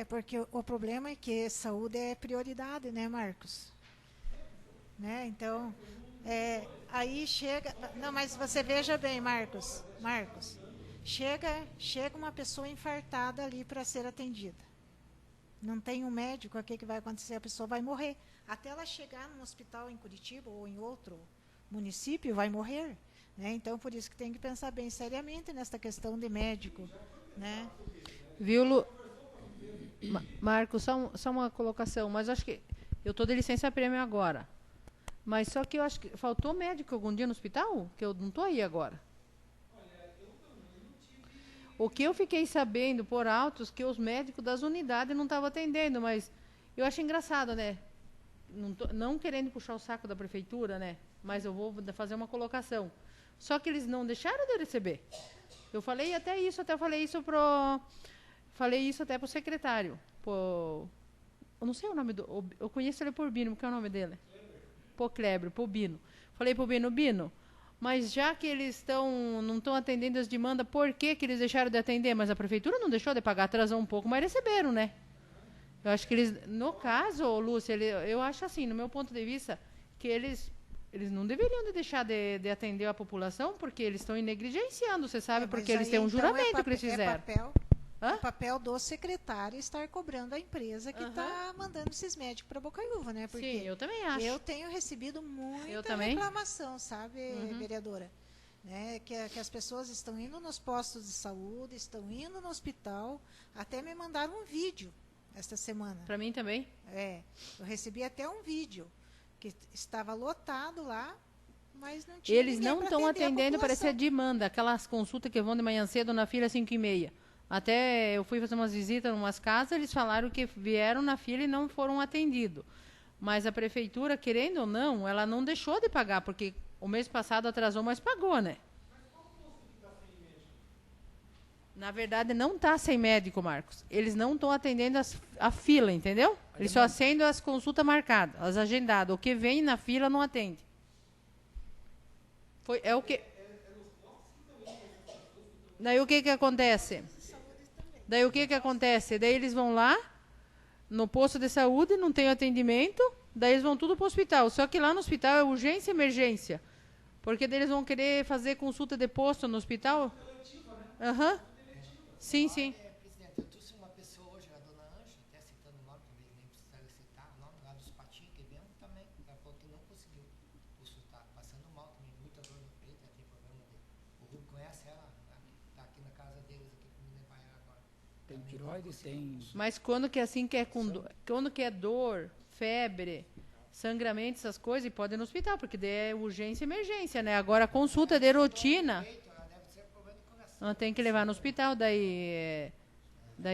Porque o problema é que saúde é prioridade, né, Marcos? Né? Então, aí chega... Não, mas você veja bem, Marcos. Chega uma pessoa infartada ali para ser atendida. Não tem um médico, o que vai acontecer? A pessoa vai morrer. Até ela chegar num hospital em Curitiba ou em outro município, vai morrer. Né? Então, por isso que tem que pensar bem seriamente nessa questão de médico. Né? Viu, Lu? Marcos, só uma colocação, mas acho que eu estou de licença prêmio agora, mas só que eu acho que faltou médico algum dia no hospital, que eu não estou aí agora. O que eu fiquei sabendo por altos que os médicos das unidades não estavam atendendo, mas eu acho engraçado, né? Não querendo puxar o saco da prefeitura, né? Mas eu vou fazer uma colocação. Só que eles não deixaram de receber. Eu falei até isso para o secretário. Eu não sei o nome do... Eu conheço ele por Bino, que é o nome dele? Kleber, por Bino. Falei para o Bino, mas já que eles não estão atendendo as demandas, por que eles deixaram de atender? Mas a prefeitura não deixou de pagar, atrasou um pouco, mas receberam, né? Eu acho que eles... No caso, Lúcia, eu acho assim, no meu ponto de vista, que eles não deveriam de deixar de atender a população, porque eles estão negligenciando, você sabe, porque eles têm um juramento que eles fizeram. É papel do secretário estar cobrando a empresa que está mandando esses médicos para Bocaiúva, né? Porque sim, eu também acho. Eu tenho recebido muita reclamação, sabe, vereadora? Né? Que as pessoas estão indo nos postos de saúde, estão indo no hospital, até me mandaram um vídeo esta semana. Para mim também? Eu recebi até um vídeo que estava lotado lá, mas não tinha Eles não estão atendendo, parece a demanda, aquelas consultas que vão de manhã cedo na fila 5h30. Até eu fui fazer umas visitas em umas casas, eles falaram que vieram na fila e não foram atendidos. Mas a prefeitura, querendo ou não, ela não deixou de pagar, porque o mês passado atrasou, mas pagou, né? Na verdade, não está sem médico, Marcos. Eles não estão atendendo a fila, entendeu? Eles só atendem as consultas marcadas, as agendadas. O que vem na fila não atende. É o que... Daí o que acontece? Daí eles vão lá no posto de saúde, não tem atendimento, daí eles vão tudo pro hospital. Só que lá no hospital é urgência e emergência. Porque daí eles vão querer fazer consulta de posto no hospital. Aham. Sim, sim. Presidente, eu trouxe uma pessoa hoje, a dona Ângela, até citando o nome, talvez nem precisaria citar o nome, lá dos patinhos que vem também. Ela falou que não conseguiu consultar, passando mal também, muita dor no peito, ela tem problema de. O Rubio conhece ela, tá aqui na casa deles, aqui para me levar ela agora. Tem tiroides, tem. Mas quando que é assim que é quando que é dor, febre, sangramento, essas coisas, e pode ir no hospital, porque daí é urgência e emergência, né? Agora a consulta de rotina, ela tem que levar no hospital, daí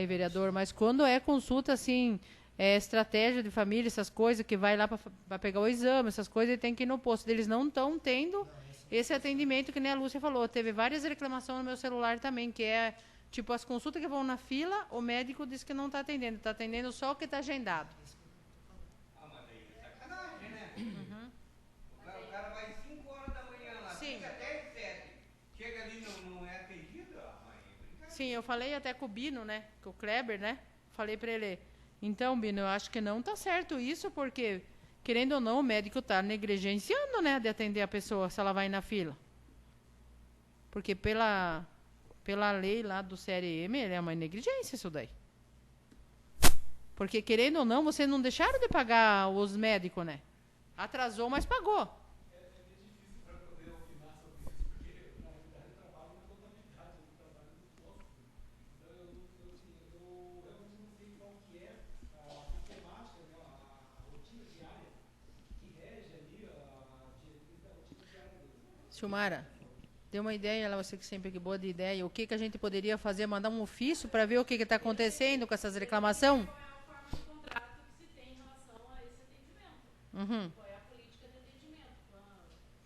vereador. Mas quando é consulta assim, estratégia de família, essas coisas, que vai lá para pegar o exame, essas coisas, ele tem que ir no posto. Eles não estão tendo esse atendimento que nem a Lúcia falou. Teve várias reclamações no meu celular também, que é tipo as consultas que vão na fila, o médico diz que não está atendendo, está atendendo só o que está agendado. Ah, mas aí é sacanagem, né? O cara vai 5 horas da manhã lá, Sim. fica até às 7. Chega ali e não é atendido, mãe, é brincadeira. Sim, eu falei até com o Bino, né? Com o Kleber, né? Falei para ele, então, Bino, eu acho que não tá certo isso, porque, querendo ou não, o médico tá negligenciando, né? De atender a pessoa se ela vai na fila. Porque pela lei lá do CRM, é uma negligência isso daí. Porque, querendo ou não, vocês não deixaram de pagar os médicos, né? Atrasou, mas pagou. Silmara, dê uma ideia, ela você que sempre que boa de ideia, o que a gente poderia fazer, mandar um ofício para ver o que está acontecendo com essas reclamações? Qual é a forma de contrato que se tem em relação a esse atendimento? Uhum. Qual é a política de atendimento?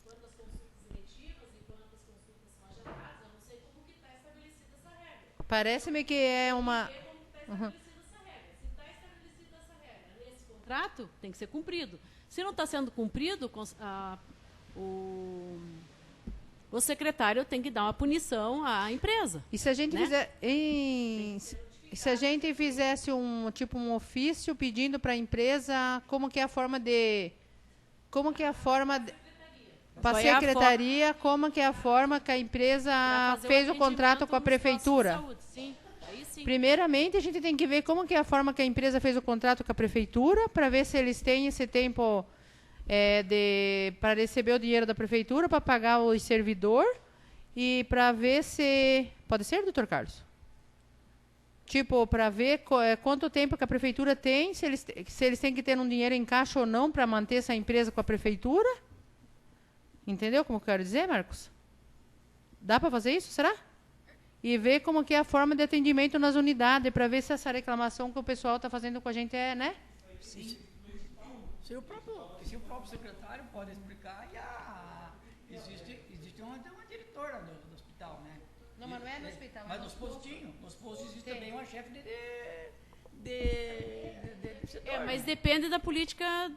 Quantas consultas eletivas e quantas consultas são agendadas? Eu não sei como que está estabelecida essa regra. Parece-me que é uma... Tem que ver como que está estabelecida essa regra. Se está estabelecida essa regra nesse contrato, tem que ser cumprido. Se não está sendo cumprido, o secretário tem que dar uma punição à empresa. E se a gente né? se a gente fizesse um ofício pedindo para a empresa como que é a forma para a secretaria, como que é a forma que a empresa fez o contrato com a prefeitura? Saúde, sim. Aí sim. Primeiramente, a gente tem que ver como que é a forma que a empresa fez o contrato com a prefeitura, para ver se eles têm esse tempo para receber o dinheiro da prefeitura, para pagar o servidor e para ver se... Pode ser, doutor Carlos? Tipo, para ver quanto tempo que a prefeitura tem, se eles têm que ter um dinheiro em caixa ou não para manter essa empresa com a prefeitura. Entendeu como eu quero dizer, Marcos? Dá para fazer isso, será? E ver como que é a forma de atendimento nas unidades, para ver se essa reclamação que o pessoal está fazendo com a gente né? Sim. Se o próprio secretário pode explicar, existe uma diretora do hospital, né? Não, mas não é no hospital. Mas nos postos existe também uma chefe de setor. Mas depende da política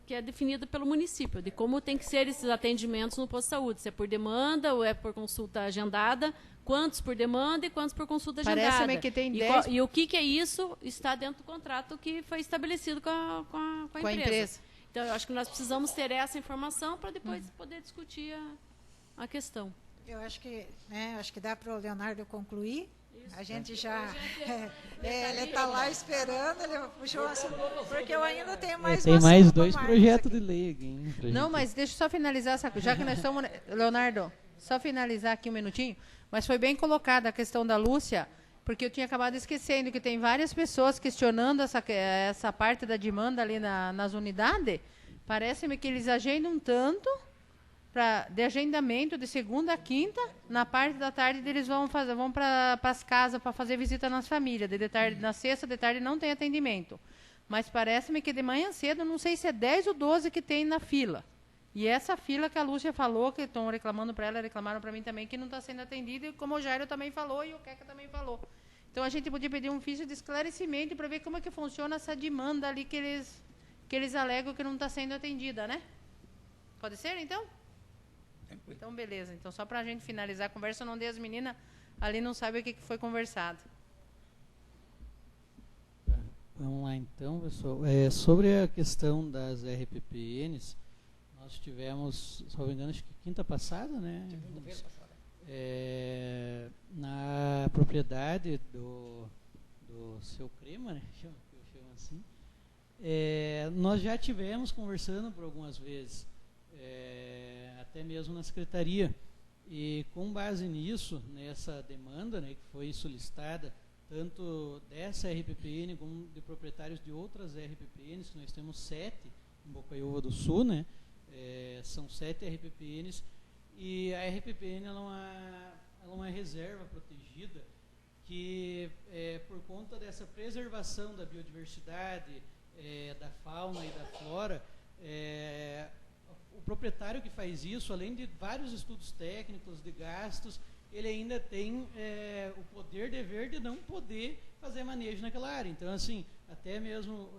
que é definida pelo município, de como tem que ser esses atendimentos no posto de saúde. Se é por demanda ou é por consulta agendada, quantos por demanda e quantos por consulta agendada. Parece-me que tem 10... E o que é isso está dentro do contrato que foi estabelecido com a empresa. Então, eu acho que nós precisamos ter essa informação para depois poder discutir a questão. Eu acho que dá para o Leonardo concluir. Isso. A gente já... ele está lá esperando, ele puxou assim, porque eu ainda tenho mais tem mais 2 projetos de lei aqui. Não, mas deixa eu só finalizar, já que nós estamos... Leonardo, só finalizar aqui um minutinho, mas foi bem colocada a questão da Lúcia, porque eu tinha acabado esquecendo que tem várias pessoas questionando essa parte da demanda ali nas unidades. Parece-me que eles agendam tanto de agendamento de segunda a quinta, na parte da tarde eles vão para as casas para fazer visita nas famílias. Na sexta de tarde não tem atendimento. Mas parece-me que de manhã cedo, não sei se é 10 ou 12 que tem na fila. E essa fila que a Lúcia falou, que estão reclamando para ela, reclamaram para mim também, que não está sendo atendida, e como o Jairo também falou e o Queca também falou. Então a gente podia pedir um ofício de esclarecimento para ver como é que funciona essa demanda ali que eles alegam que não está sendo atendida, né? Pode ser, então? Então, beleza. Então, só para a gente finalizar a conversa, não dê as meninas ali não sabem o que foi conversado. Vamos lá então, pessoal. Sobre a questão das RPPNs, nós tivemos, se não me engano, acho que quinta passada, né? Segunda-feira passada. Na propriedade do seu Crema, né? Que eu chamo assim. Nós já tivemos conversando por algumas vezes, até mesmo na secretaria, e com base nisso, nessa demanda, né, que foi solicitada, tanto dessa RPPN como de proprietários de outras RPPNs, que nós temos 7 em Bocaiúva do Sul, né? São 7 RPPNs, e a RPPN ela é uma reserva protegida que, por conta dessa preservação da biodiversidade, da fauna e da flora, o proprietário que faz isso, além de vários estudos técnicos, de gastos, ele ainda tem o poder, dever de não poder fazer manejo naquela área. Então, assim, até mesmo,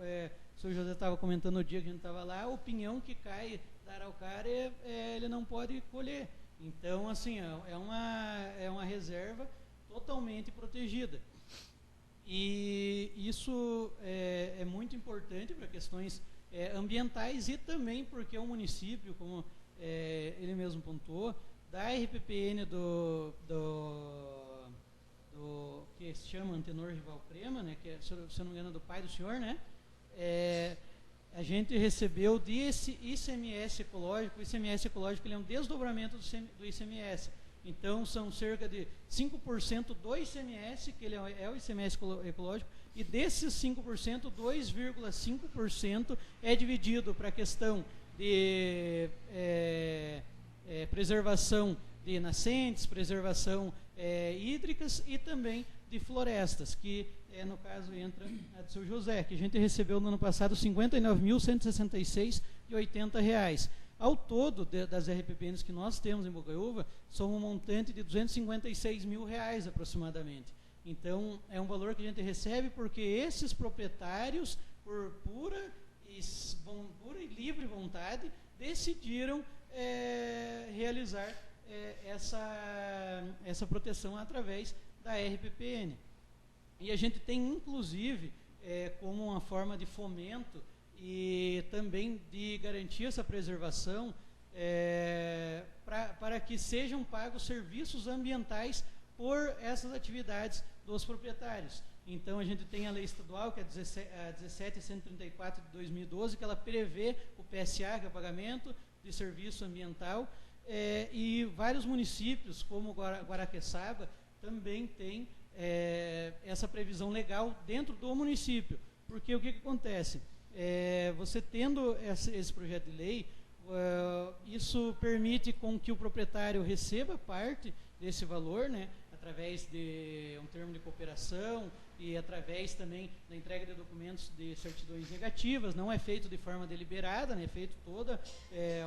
o senhor José estava comentando no dia que a gente estava lá, o pinhão que cai da araucária, ele não pode colher. Então, assim, é uma reserva totalmente protegida. E isso é muito importante para questões ambientais e também porque o município, como ele mesmo pontuou, da RPPN do que se chama Antenor Rival Crema, né, que se eu não me engano, do pai do senhor, né, a gente recebeu desse ICMS ecológico. O ICMS ecológico ele é um desdobramento do ICMS. Então, são cerca de 5% do ICMS, que ele é o ICMS ecológico, e desses 5%, 2,5% é dividido para a questão de preservação de nascentes, preservação hídricas e também de florestas, que no caso entra a do seu José, que a gente recebeu no ano passado R$ 59.166,80. Ao todo, das RPPNs que nós temos em Bocaiúva, são um montante de R$ 256 mil aproximadamente. Então, é um valor que a gente recebe porque esses proprietários, por pura e livre vontade, decidiram realizar essa proteção através da RPPN. E a gente tem, inclusive, como uma forma de fomento e também de garantir essa preservação, para que sejam pagos serviços ambientais por essas atividades dos proprietários. Então, a gente tem a lei estadual, que é a 17.134 de 2012, que ela prevê o PSA, que é o pagamento de serviço ambiental, e vários municípios, como Guaraqueçaba, também tem essa previsão legal dentro do município. Porque o que acontece? Você tendo esse projeto de lei, isso permite com que o proprietário receba parte desse valor, né, através de um termo de cooperação e através também da entrega de documentos de certidões negativas. Não é feito de forma deliberada, né, é feito todo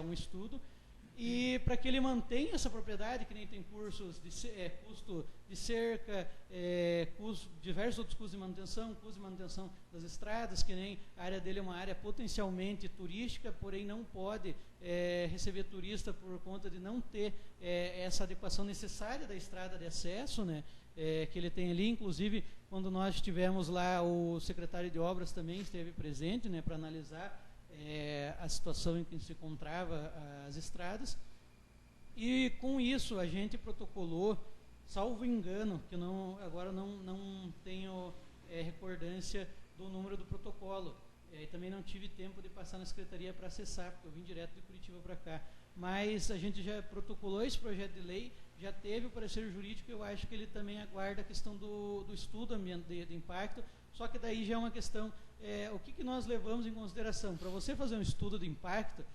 um estudo. E para que ele mantenha essa propriedade, que nem tem cursos de custo de cerca, diversos outros custos de manutenção, custo de manutenção das estradas, que nem a área dele é uma área potencialmente turística, porém não pode receber turista por conta de não ter essa adequação necessária da estrada de acesso, né, que ele tem ali. Inclusive, quando nós estivemos lá, o secretário de obras também esteve presente, né, para analisar a situação em que se encontrava as estradas. E com isso a gente protocolou, salvo engano, que agora não tenho recordância do número do protocolo, e também não tive tempo de passar na secretaria para acessar, porque eu vim direto de Curitiba para cá, mas a gente já protocolou esse projeto de lei, já teve o parecer jurídico. Eu acho que ele também aguarda a questão do estudo de impacto, só que daí já é uma questão, o que nós levamos em consideração? Para você fazer um estudo de impacto,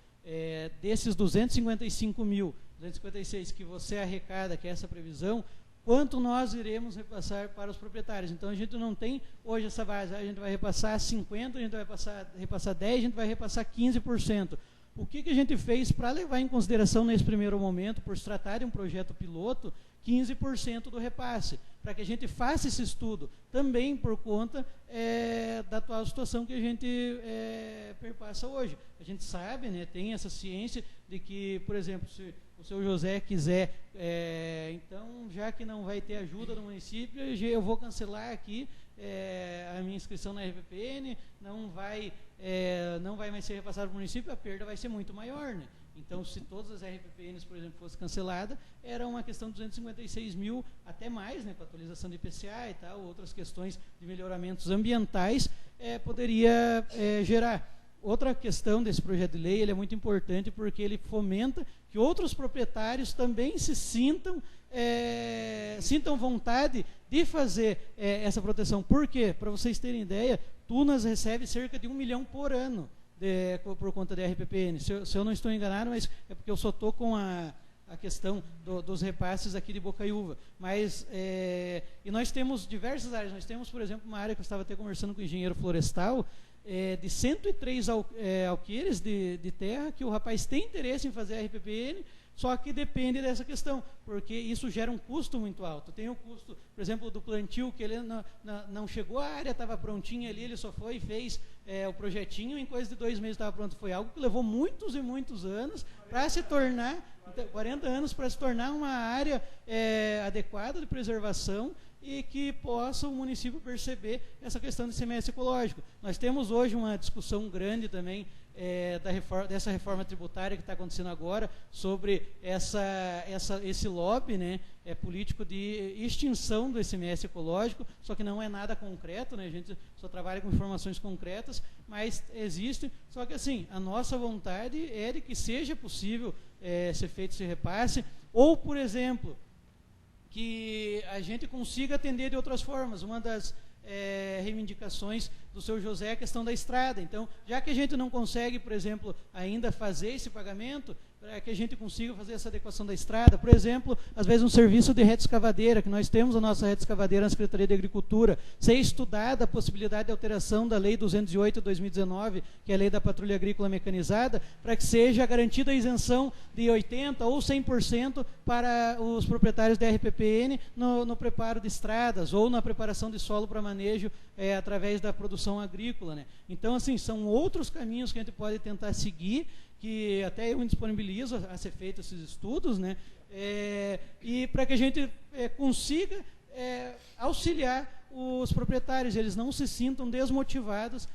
desses 256 que você arrecada, que é essa previsão, quanto nós iremos repassar para os proprietários. Então, a gente não tem hoje essa base, a gente vai repassar 50%, a gente vai repassar 10%, a gente vai repassar 15%. O que a gente fez para levar em consideração nesse primeiro momento, por se tratar de um projeto piloto, 15% do repasse, para que a gente faça esse estudo, também por conta da atual situação que a gente perpassa hoje. A gente sabe, né, tem essa ciência de que, por exemplo, se o seu José quiser, então, já que não vai ter ajuda do município, eu vou cancelar aqui a minha inscrição na RPPN, não vai mais ser repassado para o município, a perda vai ser muito maior, né? Então, se todas as RPPNs, por exemplo, fossem canceladas, era uma questão de 256 mil, até mais, né, com a atualização de IPCA e tal, outras questões de melhoramentos ambientais, poderia gerar. Outra questão desse projeto de lei, ele é muito importante porque ele fomenta que outros proprietários também se sintam vontade de fazer essa proteção. Por quê? Para vocês terem ideia, Tunas recebe cerca de 1 milhão por ano por conta da RPPN. Se eu não estou enganado, mas é porque eu só estou com a questão dos repasses aqui de Bocaiúva. Mas, e nós temos diversas áreas. Nós temos, por exemplo, uma área que eu estava até conversando com o engenheiro florestal, de 103 alqueires de terra, que o rapaz tem interesse em fazer a RPPN, só que depende dessa questão, porque isso gera um custo muito alto. Tem o custo, por exemplo, do plantio, que ele não chegou, a área estava prontinha ali, ele só foi e fez o projetinho, em coisa de 2 meses estava pronto. Foi algo que levou muitos e muitos anos para se tornar, 40 anos para se tornar uma área adequada de preservação e que possa o município perceber essa questão de semestre ecológico. Nós temos hoje uma discussão grande também dessa reforma tributária que está acontecendo agora, sobre esse lobby, né, político de extinção do ICMS ecológico, só que não é nada concreto, né, a gente só trabalha com informações concretas, mas existe, só que assim, a nossa vontade é de que seja possível ser feito esse repasse, ou, por exemplo, que a gente consiga atender de outras formas. Uma das reivindicações do seu José é a questão da estrada. Então, já que a gente não consegue, por exemplo, ainda fazer esse pagamento, para que a gente consiga fazer essa adequação da estrada, por exemplo, às vezes um serviço de reta escavadeira, que nós temos a nossa reta escavadeira na Secretaria de Agricultura, ser estudada a possibilidade de alteração da Lei 208 de 2019, que é a Lei da Patrulha Agrícola Mecanizada, para que seja garantida a isenção de 80% ou 100% para os proprietários da RPPN no preparo de estradas ou na preparação de solo para manejo através da produção agrícola, né? Então, assim, são outros caminhos que a gente pode tentar seguir, que até eu me disponibilizo a ser feito esses estudos, né? E para que a gente consiga auxiliar os proprietários, eles não se sintam desmotivados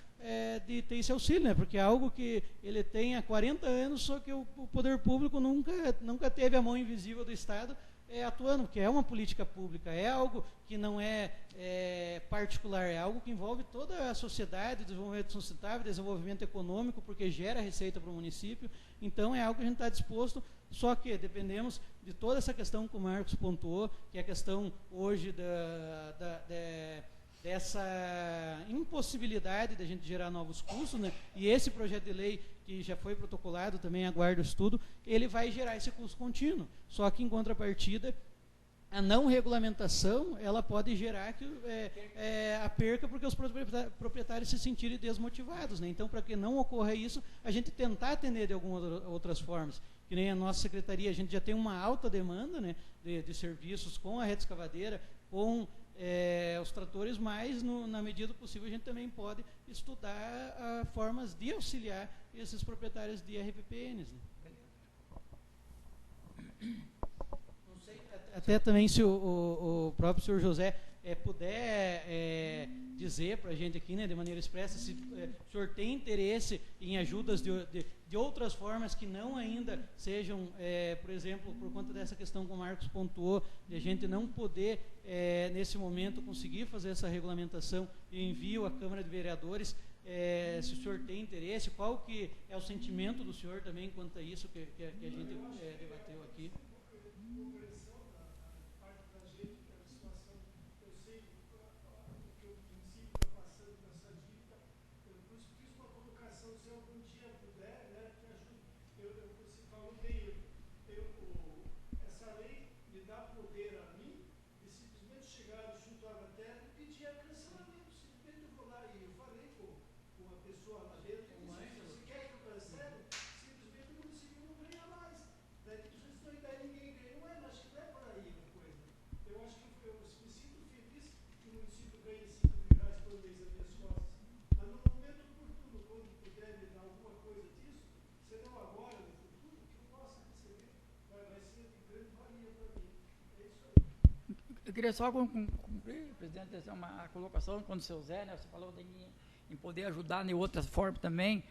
de ter esse auxílio, né? Porque é algo que ele tem há 40 anos, só que o poder público nunca teve a mão invisível do Estado atuando, porque é uma política pública, é algo que não é particular, é algo que envolve toda a sociedade, desenvolvimento sustentável, desenvolvimento econômico, porque gera receita para o município. Então é algo que a gente está disposto, só que dependemos de toda essa questão que o Marcos pontuou, que é a questão hoje dessa impossibilidade da gente gerar novos custos, né? E esse projeto de lei que já foi protocolado, também aguardo o estudo, ele vai gerar esse custo contínuo. Só que, em contrapartida, a não regulamentação, ela pode gerar a perca, porque os proprietários se sentirem desmotivados, né? Então, para que não ocorra isso, a gente tentar atender de algumas outras formas. Que nem a nossa secretaria, a gente já tem uma alta demanda, né, de serviços com a rede escavadeira, com os tratores, mas na medida do possível a gente também pode estudar formas de auxiliar esses proprietários de RPPNs, né? Não sei, até também se o próprio senhor José puder dizer para a gente aqui, né, de maneira expressa, se o senhor tem interesse em ajudas de outras formas que não ainda sejam, por exemplo, por conta dessa questão que o Marcos pontuou, de a gente não poder, nesse momento, conseguir fazer essa regulamentação e envio à Câmara de Vereadores, se o senhor tem interesse, qual que é o sentimento do senhor também quanto a isso que a gente debateu aqui. Se algum dia puder, né, que ajude. Você falou essa lei me dá poder a mim de simplesmente chegar junto à terra e pedir cancelamento. Simplesmente eu vou lá e eu falei com uma pessoa lá dentro, se quer que eu cancele, simplesmente o município não ganha mais. Daí ninguém ganha, não é, mas que não é por aí a coisa. Eu acho que eu me sinto feliz que o município ganhe 5 mil reais por mês nas minhas costas. Mas no momento oportuno, quando puder me dar alguma coisa disso, se não agora, no futuro, que eu possa receber, vai ser de grande valia para mim. É isso aí. Eu queria só cumprir, presidente, essa é uma colocação quando o seu Zé, né, você falou em poder ajudar de outras formas também.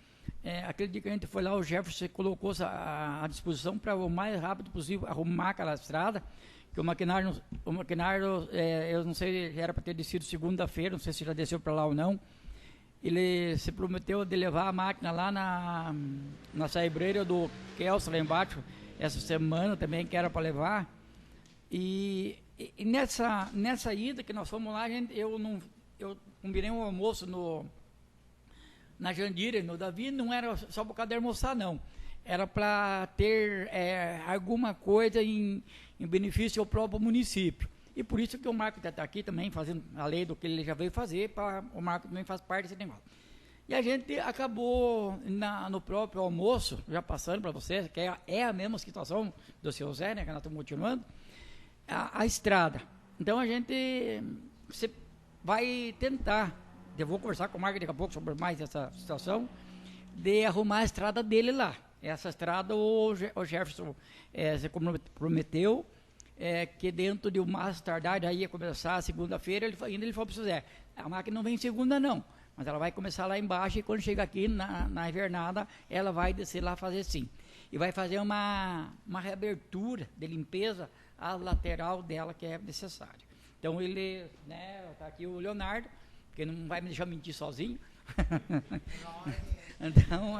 Aquele dia que a gente foi lá, o Jefferson colocou à disposição para o mais rápido possível arrumar aquela estrada, que o maquinário eu não sei se era para ter descido segunda-feira, não sei se já desceu para lá ou não. Ele se prometeu de levar a máquina lá na saibreira do Kelso, lá embaixo, essa semana também, que era para levar. E nessa ida que nós fomos lá, eu combinei um almoço na Jandira, no Davi, não era só por causa de almoçar, não. Era para ter alguma coisa em benefício ao próprio município. E por isso que o Marco está aqui também, fazendo a lei do que ele já veio fazer, o Marco também faz parte desse negócio. E a gente acabou, no próprio almoço, já passando para vocês, que é a mesma situação do seu Zé, né, que nós estamos continuando, a estrada. Então a gente vai tentar, eu vou conversar com o Marco daqui a pouco sobre mais essa situação, de arrumar a estrada dele lá. Essa estrada o Jefferson se prometeu, que dentro de mais tardar, daí ia começar a segunda-feira, ele falou para o José, a máquina não vem segunda não, mas ela vai começar lá embaixo e quando chega aqui na invernada, ela vai descer lá fazer sim. E vai fazer uma reabertura de limpeza à lateral dela, que é necessário. Então ele, está aqui o Leonardo, que não vai me deixar mentir sozinho. Então,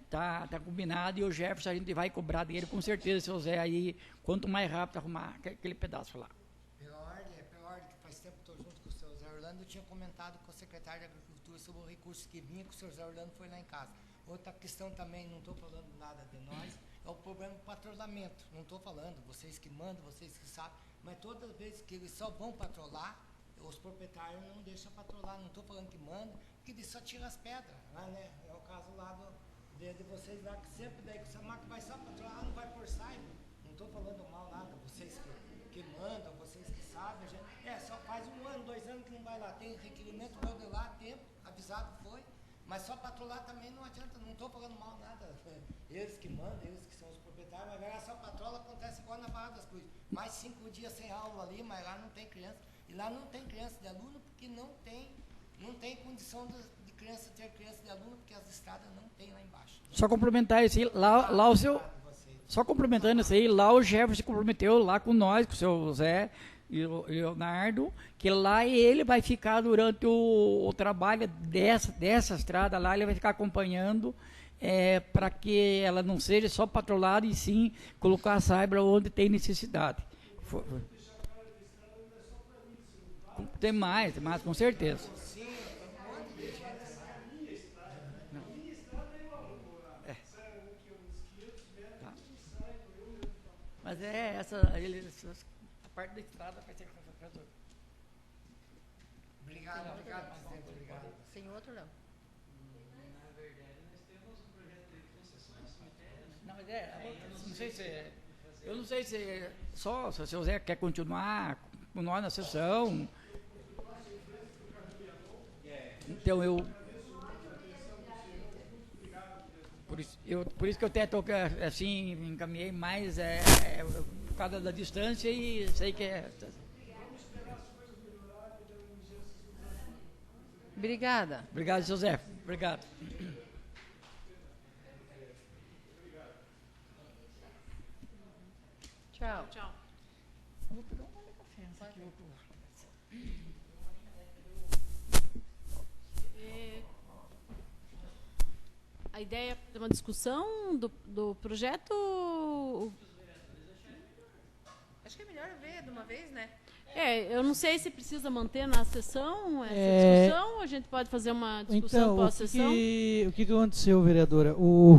tá combinado, e o Jefferson a gente vai cobrar dele, com certeza, seu Zé, aí, quanto mais rápido arrumar aquele pedaço lá. Pela ordem, que faz tempo que estou junto com o seu Zé Orlando, eu tinha comentado com o secretário de Agricultura sobre o recurso que vinha, que o seu Zé Orlando foi lá em casa. Outra questão também, não estou falando nada de nós, é o problema do patrulhamento. Não estou falando, vocês que mandam, vocês que sabem, mas todas as vezes que eles só vão patrolar, os proprietários não deixam patrolar, não estou falando que manda, porque eles só tiram as pedras, lá, né? É o caso lá de vocês lá, que sempre daí que essa máquina vai só patrolar, não vai por saiba. Não estou falando mal nada, vocês que mandam, vocês que sabem, só faz 1 ano, 2 anos que não vai lá, tem requerimento meu de lá, tempo, avisado foi, mas só patrolar também não adianta, não estou falando mal nada, eles que mandam, eles que são os proprietários, mas agora só patrola acontece igual na Barra das Cruzes, mais 5 dias sem aula ali, mas lá não tem criança. E lá não tem criança de aluno porque não tem condição de criança ter criança de aluno porque as estradas não tem lá embaixo. Só complementar isso aí, lá o seu... Só complementando isso aí, lá o Jefferson se comprometeu lá com nós, com o seu Zé e o Leonardo, que lá ele vai ficar durante o trabalho dessa estrada lá, ele vai ficar acompanhando para que ela não seja só patrolada e sim colocar a saibra onde tem necessidade. Tem mais, com certeza. Tá. Mas a parte da estrada vai ser resolvida. Obrigado, presidente. Obrigado. Sem outro, não. Na verdade, nós temos um projeto de concessão de cemitério, né? Não, mas não sei se... Eu não sei se só se o seu Zé quer continuar com nós na sessão. Então por isso que eu até assim, encaminhei mais por causa da distância e sei que Obrigada. Obrigado, seu Zé. Obrigado. Tchau. Tchau. Vou pegar um café. A ideia é uma discussão do projeto. Acho que é melhor ver de uma vez, né? Eu não sei se precisa manter na sessão essa discussão, ou a gente pode fazer uma discussão pós-sessão. O que aconteceu, vereadora? O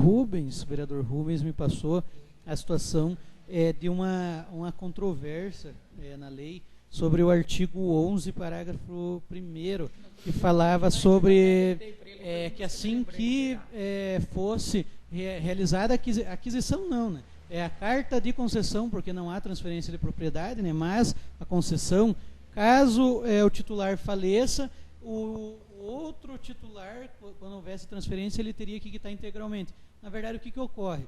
vereador Rubens, me passou a situação de uma controvérsia na lei sobre o artigo 11, parágrafo 1º, que falava sobre que assim que fosse realizada a aquisição, não, né? É a carta de concessão, porque não há transferência de propriedade, né? Mas a concessão, caso o titular faleça, o outro titular, quando houvesse transferência, ele teria que quitar integralmente. Na verdade, o que ocorre?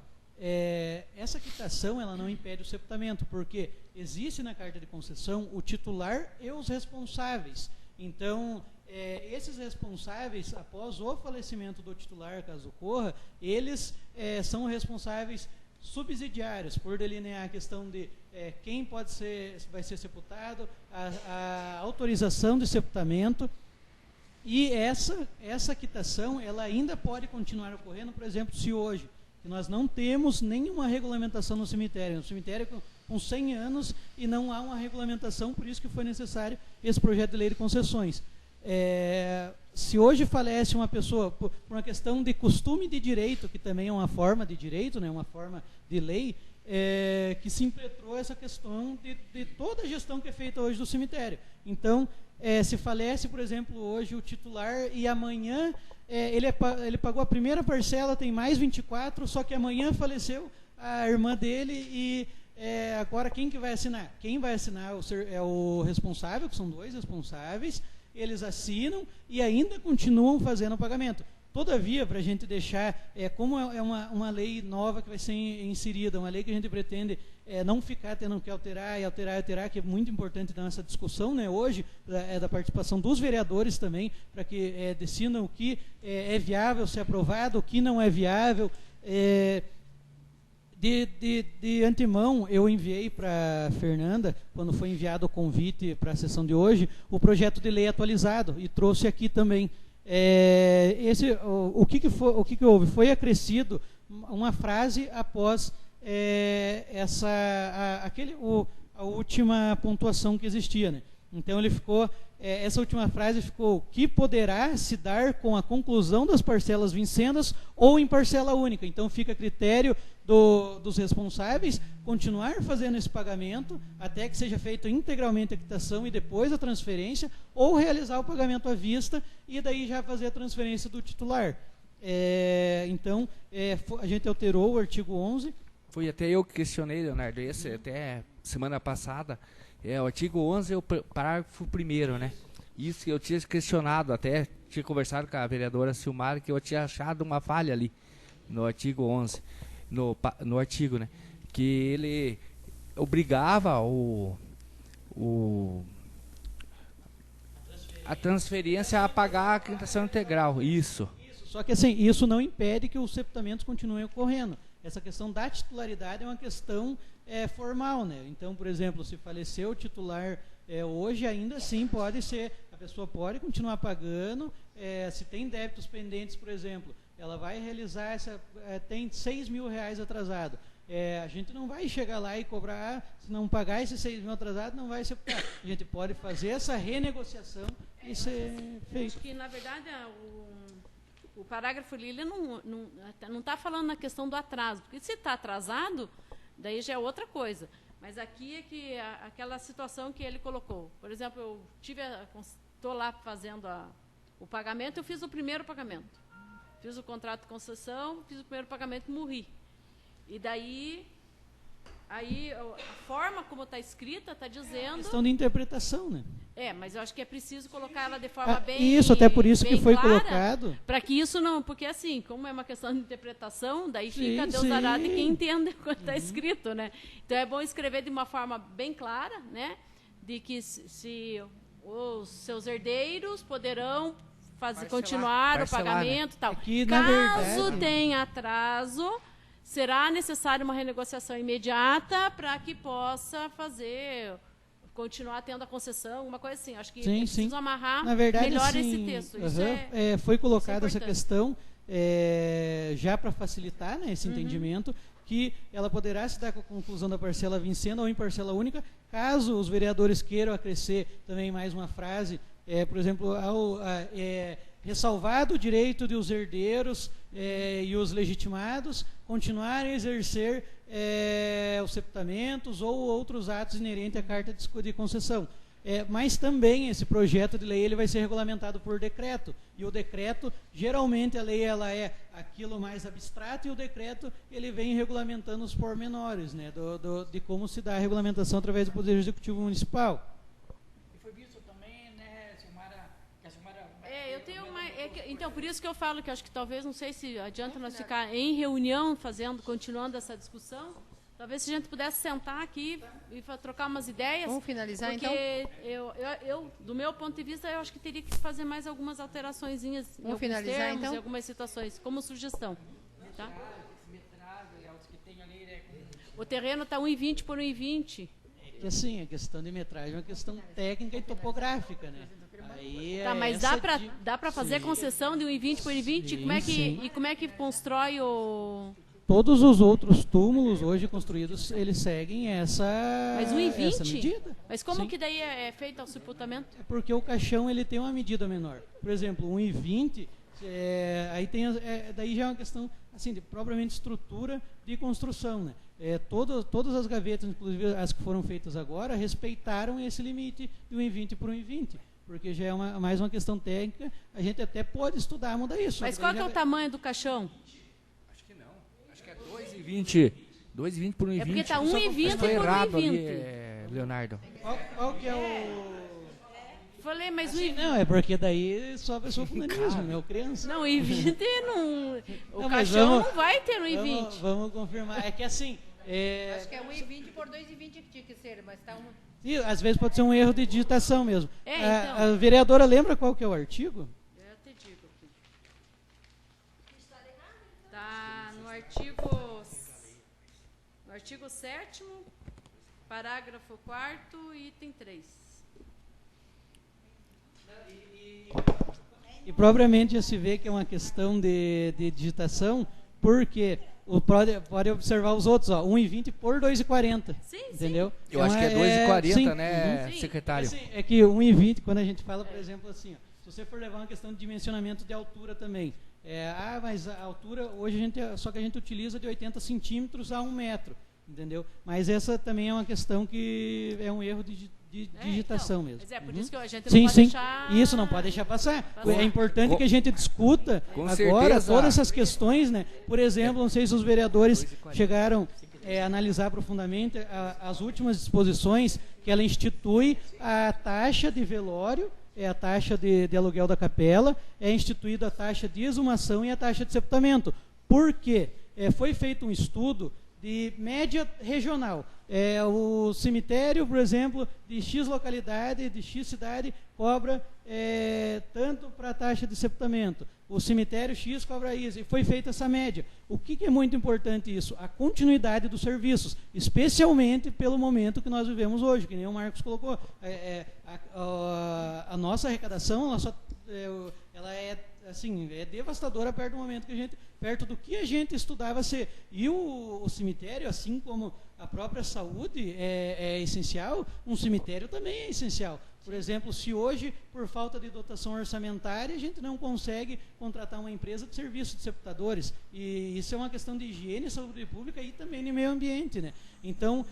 essa quitação ela não impede o sepultamento, porque existe na carta de concessão o titular e os responsáveis. Então, esses responsáveis, após o falecimento do titular, caso ocorra, eles são responsáveis subsidiários, por delinear a questão de quem vai ser sepultado, a autorização de sepultamento. E essa quitação ela ainda pode continuar ocorrendo, por exemplo, se hoje nós não temos nenhuma regulamentação no cemitério com 100 anos e não há uma regulamentação, por isso que foi necessário esse projeto de lei de concessões. Se hoje falece uma pessoa por uma questão de costume de direito, que também é uma forma de direito, né, uma forma de lei, que se impetrou essa questão de toda a gestão que é feita hoje do cemitério. Então, se falece, por exemplo, hoje o titular e amanhã ele pagou a primeira parcela, tem mais 24, só que amanhã faleceu a irmã dele e agora quem que vai assinar? Quem vai assinar é o responsável, que são 2 responsáveis, eles assinam e ainda continuam fazendo o pagamento. Todavia, para a gente deixar, como é uma lei nova que vai ser inserida, uma lei que a gente pretende não ficar tendo que alterar, que é muito importante dar essa discussão, né, hoje, da participação dos vereadores também, para que decidam o que é viável ser aprovado, o que não é viável. De antemão, eu enviei para a Fernanda, quando foi enviado o convite para a sessão de hoje, o projeto de lei atualizado, e trouxe aqui também. O que houve? Foi acrescido uma frase após a última pontuação que existia, né? Então ele ficou, essa última frase ficou: que poderá se dar com a conclusão das parcelas vincendas ou em parcela única. Então fica a critério dos responsáveis continuar fazendo esse pagamento até que seja feita integralmente a quitação e depois a transferência, ou realizar o pagamento à vista e daí já fazer a transferência do titular. Então, a gente alterou o artigo 11. Foi até eu que questionei, Leonardo, até semana passada, o artigo 11 é o parágrafo 1º, né? Isso que eu tinha questionado, até tinha conversado com a vereadora Silmar, que eu tinha achado uma falha ali no artigo 11. No artigo, né, que ele obrigava a transferência a pagar a quitação integral. Isso. Só que assim, isso não impede que os sepultamentos continuem ocorrendo. Essa questão da titularidade é uma questão formal, né? Então, por exemplo, se faleceu o titular hoje, ainda assim pode ser, a pessoa pode continuar pagando. Se tem débitos pendentes, por exemplo, ela vai realizar tem 6 mil reais atrasado. A gente não vai chegar lá e cobrar, se não pagar esses 6 mil atrasados, não vai ser. A gente pode fazer essa renegociação e ser feito. Acho que, na verdade, o parágrafo ali não está falando na questão do atraso, porque se está atrasado, daí já é outra coisa. Mas aqui é que aquela situação que ele colocou. Por exemplo, eu estou lá fazendo o pagamento, eu fiz o primeiro pagamento. Fiz o contrato de concessão, fiz o primeiro pagamento e morri. E daí, a forma como está escrita, está dizendo... Questão de interpretação, né? Mas eu acho que é preciso colocar ela de forma bem... Isso, até por isso que foi clara, colocado. Para que isso não... Porque assim, como é uma questão de interpretação, daí fica Deus dará de quem entende o que está escrito, né? Então é bom escrever de uma forma bem clara, né? De que se os seus herdeiros poderão continuar o pagamento, né? Tal. Caso tenha atraso, será necessária uma renegociação imediata para que possa continuar tendo a concessão, alguma coisa assim. Acho que é preciso amarrar melhor esse texto. Isso foi colocada essa questão já para facilitar, né, esse entendimento, que ela poderá se dar com a conclusão da parcela vincenda ou em parcela única, caso os vereadores queiram acrescer também mais uma frase, por exemplo, ressalvado o direito de os herdeiros e os legitimados continuarem a exercer os sepultamentos ou outros atos inerentes à carta de concessão. Mas também esse projeto de lei ele vai ser regulamentado por decreto. E o decreto, geralmente a lei ela é aquilo mais abstrato, e o decreto ele vem regulamentando os pormenores, né, de como se dá a regulamentação através do Poder Executivo Municipal. E foi visto também, né, Silmara, que a Silmara... Então, por isso que eu falo que acho que talvez, não sei se adianta nós ficar em reunião, continuando essa discussão. Talvez se a gente pudesse sentar aqui e trocar umas ideias. Vamos finalizar, porque eu, do meu ponto de vista, eu acho que teria que fazer mais algumas alteraçõezinhas em alguns finalizar, termos, então? em algumas situações, como sugestão. Tá? O terreno está 1,20 por 1,20. Que assim, a questão de metragem é uma questão técnica e topográfica, né? Aí Tá, mas dá para fazer a concessão de 1,20 por 1,20? Sim, Como é que constrói o... Todos os outros túmulos hoje construídos, eles seguem essa Mas medida. Mas como Sim. que daí é feito o sepultamento? É porque o caixão ele tem uma medida menor. Por exemplo, 1,20, aí tem, daí já é uma questão assim, de propriamente estrutura de construção, né? Todas as gavetas, inclusive as que foram feitas agora, respeitaram esse limite de 1,20 por 1,20. Porque já é mais uma questão técnica, a gente até pode estudar, mudar isso. Mas qual que é o tamanho do caixão? Acho que não. Acho que é 2,20. 2,20 por 1,20. É porque tá 1,20 por 1,20. Errado ali, Leonardo. Qual que é o... Falei, mas assim, não, é porque daí só a pessoa com nanismo, né? O criança. Não, 1,20 não... O não, caixão não vai ter 1,20. Vamos confirmar. É que assim... Acho que é 1,20 por 2,20 que tinha que ser, mas está E às vezes pode ser um erro de digitação mesmo. Então. A vereadora lembra qual que é o artigo? Eu te digo aqui. Está no artigo 7º, parágrafo 4º, item 3. E propriamente já se vê que é uma questão de digitação, porque pode observar os outros, 1,20 por 2,40. Sim, entendeu? Eu acho que é 2,40, né, sim. secretário? Assim, é que 1,20, quando a gente fala, por exemplo, assim, se você for levar uma questão de dimensionamento de altura também, mas a altura, hoje só que a gente utiliza de 80 centímetros a 1 metro, entendeu? Mas essa também é uma questão que é um erro de digitação então, mesmo. Mas é por isso que a gente não pode deixar... Isso, não pode deixar passar. É importante que a gente discuta agora todas essas questões, né? Por exemplo, não sei se os vereadores chegaram a analisar profundamente as últimas disposições que ela institui a taxa de velório, a taxa de aluguel da capela, é instituída a taxa de exumação e a taxa de sepultamento. Por quê? Foi feito um estudo de média regional. O cemitério, por exemplo, de X localidade, de X cidade, cobra tanto para a taxa de sepultamento. O cemitério X cobra isso. E foi feita essa média. O que é muito importante isso? A continuidade dos serviços, especialmente pelo momento que nós vivemos hoje, que nem o Marcos colocou. A nossa arrecadação, ela é devastadora perto do que a gente estudava ser. E o cemitério, assim como a própria saúde é essencial, um cemitério também é essencial. Por exemplo, se hoje, por falta de dotação orçamentária, a gente não consegue contratar uma empresa de serviço de sepultadores, e isso é uma questão de higiene, saúde pública e também de meio ambiente, né? Então,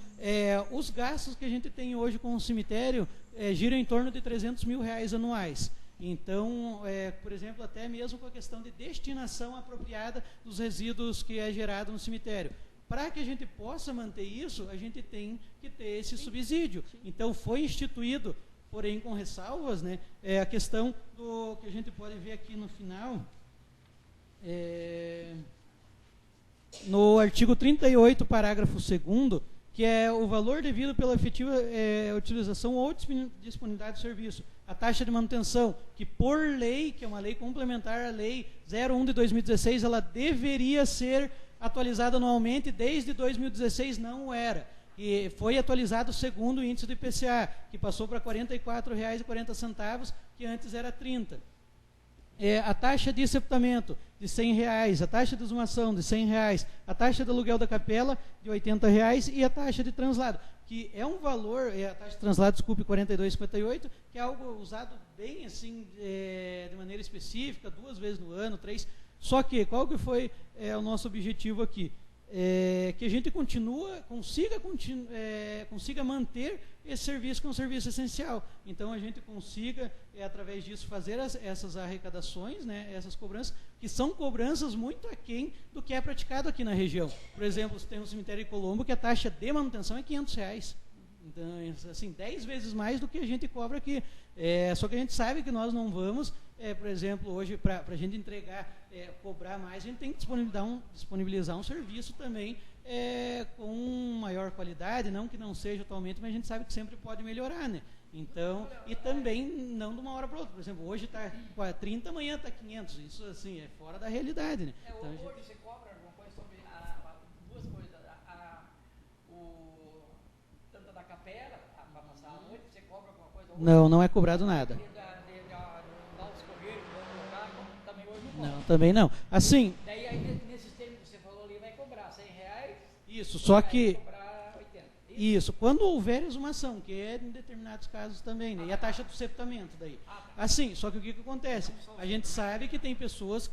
os gastos que a gente tem hoje com o cemitério giram em torno de R$300 mil anuais. Então, por exemplo, até mesmo com a questão de destinação apropriada dos resíduos que é gerado no cemitério. Para que a gente possa manter isso, a gente tem que ter esse subsídio. Então, foi instituído, porém com ressalvas, né, a questão do que a gente pode ver aqui no final, no artigo 38, parágrafo 2º, que é o valor devido pela efetiva utilização ou disponibilidade do serviço. A taxa de manutenção, que por lei, que é uma lei complementar à lei 01 de 2016, ela deveria ser atualizada anualmente, desde 2016 não era. E foi atualizado segundo o índice do IPCA, que passou para R$ 44,40, que antes era 30. A taxa de sepultamento de R$100, a taxa de exumação de R$100, a taxa de aluguel da capela de R$80 e a taxa de translado, que é um valor, a taxa de translado, desculpe, 42,58, que é algo usado bem assim, de maneira específica, 2 vezes no ano, 3. Só que, qual que foi o nosso objetivo aqui? Que a gente consiga manter esse serviço, que é um serviço essencial. Então, a gente consiga, através disso, fazer essas arrecadações, né, essas cobranças, que são cobranças muito aquém do que é praticado aqui na região. Por exemplo, tem um cemitério de Colombo que a taxa de manutenção é R$500. Então, assim, 10 vezes mais do que a gente cobra aqui. Só que a gente sabe que nós não vamos, por exemplo, hoje, para a gente entregar, cobrar mais, a gente tem que disponibilizar um serviço também com maior qualidade, não que não seja atualmente, mas a gente sabe que sempre pode melhorar, né? Então, e também não de uma hora para outra. Por exemplo, hoje está 30, amanhã está 500. Isso, assim, é fora da realidade, né? Então, hoje você cobra alguma coisa sobre duas coisas. Tanto da capela, para passar a noite, você cobra alguma coisa? Não é cobrado nada. Também hoje não cobra. Não, também não. Assim... Daí, aí, nesses termos que você falou ali, vai cobrar R$100. Isso, só que... Cobrar 80. Isso, quando houver exumação, que é em determinados casos também, né? E a taxa do septamento daí. Assim, só que o que acontece? A gente sabe que tem pessoas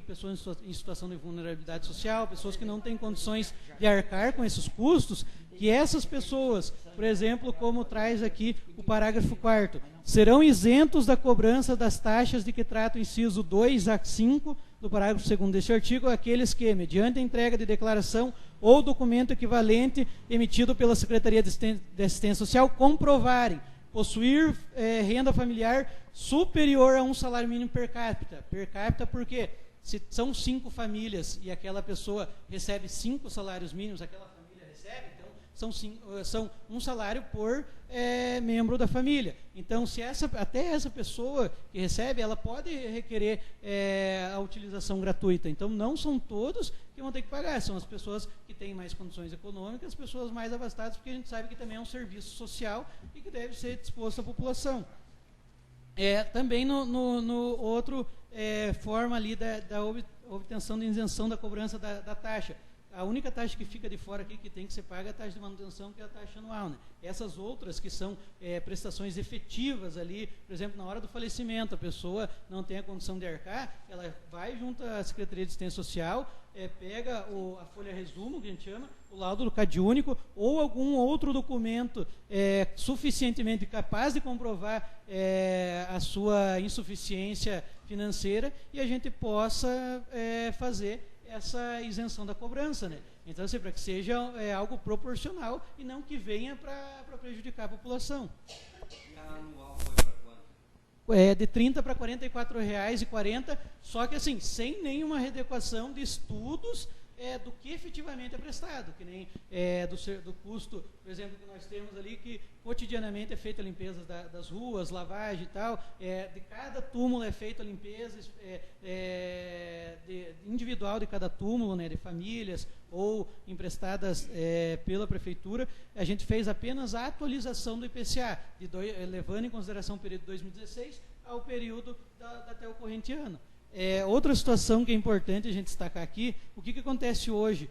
pessoas em situação de vulnerabilidade social, pessoas que não têm condições de arcar com esses custos, que essas pessoas, por exemplo, como traz aqui o parágrafo 4º, serão isentos da cobrança das taxas de que trata o inciso 2 a 5 do parágrafo 2º deste artigo, aqueles que, mediante a entrega de declaração ou documento equivalente emitido pela Secretaria de Assistência Social, comprovarem possuir renda familiar superior a um salário mínimo per capita. Per capita porque se são 5 famílias e aquela pessoa recebe 5 salários mínimos, aquela família recebe, então são um salário por membro da família. Então, se até essa pessoa que recebe, ela pode requerer a utilização gratuita. Então, não são todos que vão ter que pagar, são as pessoas que têm mais condições econômicas, as pessoas mais abastadas, porque a gente sabe que também é um serviço social e que deve ser disposto à população. Também no outro forma ali da obtenção de isenção da cobrança da taxa. A única taxa que fica de fora aqui que tem que ser paga é a taxa de manutenção, que é a taxa anual, né? Essas outras que são prestações efetivas ali, por exemplo, na hora do falecimento, a pessoa não tem a condição de arcar, ela vai junto à Secretaria de Assistência Social, pega a folha resumo, que a gente chama, o laudo do CadÚnico, ou algum outro documento suficientemente capaz de comprovar a sua insuficiência financeira, e a gente possa fazer essa isenção da cobrança, né? Então, assim, para que seja algo proporcional e não que venha para prejudicar a população. E a anual foi para quanto? De R$30 para R$44,40, só que assim, sem nenhuma readequação de estudos do que efetivamente é prestado, que nem do custo, por exemplo, que nós temos ali, que cotidianamente é feita a limpeza das ruas, lavagem e tal, de cada túmulo é feita a limpeza individual de cada túmulo, né, de famílias, ou emprestadas pela prefeitura. A gente fez apenas a atualização do IPCA, levando em consideração o período de 2016 ao período até o corrente ano. Outra situação que é importante a gente destacar aqui, o que acontece hoje?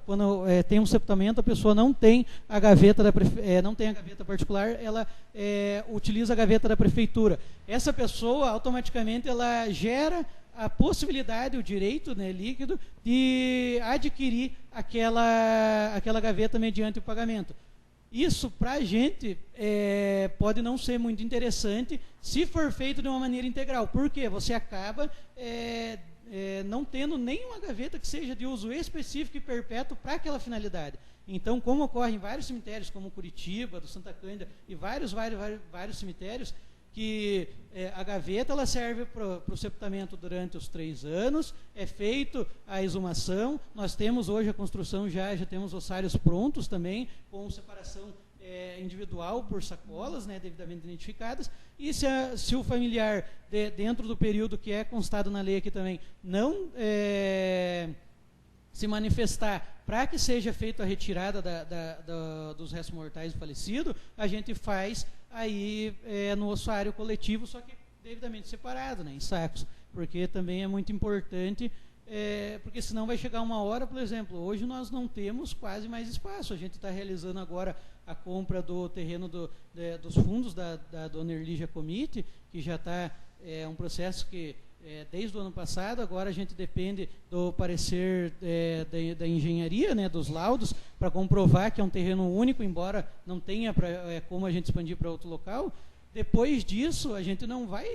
Quando tem um septamento, a pessoa não tem a gaveta não tem a gaveta particular, ela utiliza a gaveta da prefeitura. Essa pessoa, automaticamente, ela gera a possibilidade, o direito, né, líquido, de adquirir aquela gaveta mediante o pagamento. Isso, para a gente, pode não ser muito interessante se for feito de uma maneira integral. Por quê? Você acaba não tendo nenhuma gaveta que seja de uso específico e perpétuo para aquela finalidade. Então, como ocorre em vários cemitérios, como Curitiba, do Santa Cândida, e vários cemitérios, que a gaveta ela serve para o septamento durante os 3 anos, é feito a exumação, nós temos hoje a construção, já temos ossários prontos também, com separação individual por sacolas, né, devidamente identificadas, e se o familiar, dentro do período que é constado na lei aqui também, não se manifestar para que seja feita a retirada dos restos mortais do falecido, a gente faz aí no ossuário coletivo, só que devidamente separado, né, em sacos, porque também é muito importante, porque senão vai chegar uma hora, por exemplo, hoje nós não temos quase mais espaço, a gente está realizando agora a compra do terreno dos fundos da Dona Erlígia Comite, que já está um processo que desde o ano passado, agora a gente depende do parecer da engenharia, né, dos laudos, para comprovar que é um terreno único, embora não tenha como a gente expandir para outro local. Depois disso, a gente não vai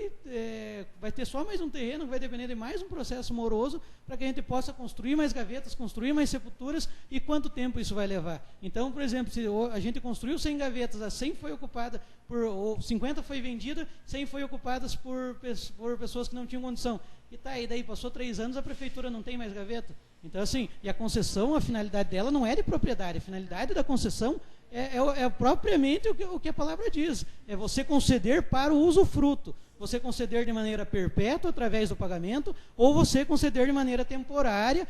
ter só mais um terreno, vai depender de mais um processo moroso para que a gente possa construir mais gavetas, construir mais sepulturas, e quanto tempo isso vai levar. Então, por exemplo, se a gente construiu 100 gavetas, a 100 foi ocupada ou 50 foi vendida, 100 foi ocupadas por pessoas que não tinham condição. E daí passou 3 anos, a prefeitura não tem mais gaveta. Então, assim, e a concessão, a finalidade dela não é de propriedade, a finalidade da concessão é propriamente o que a palavra diz. É você conceder para o usufruto. Você conceder de maneira perpétua, através do pagamento, ou você conceder de maneira temporária,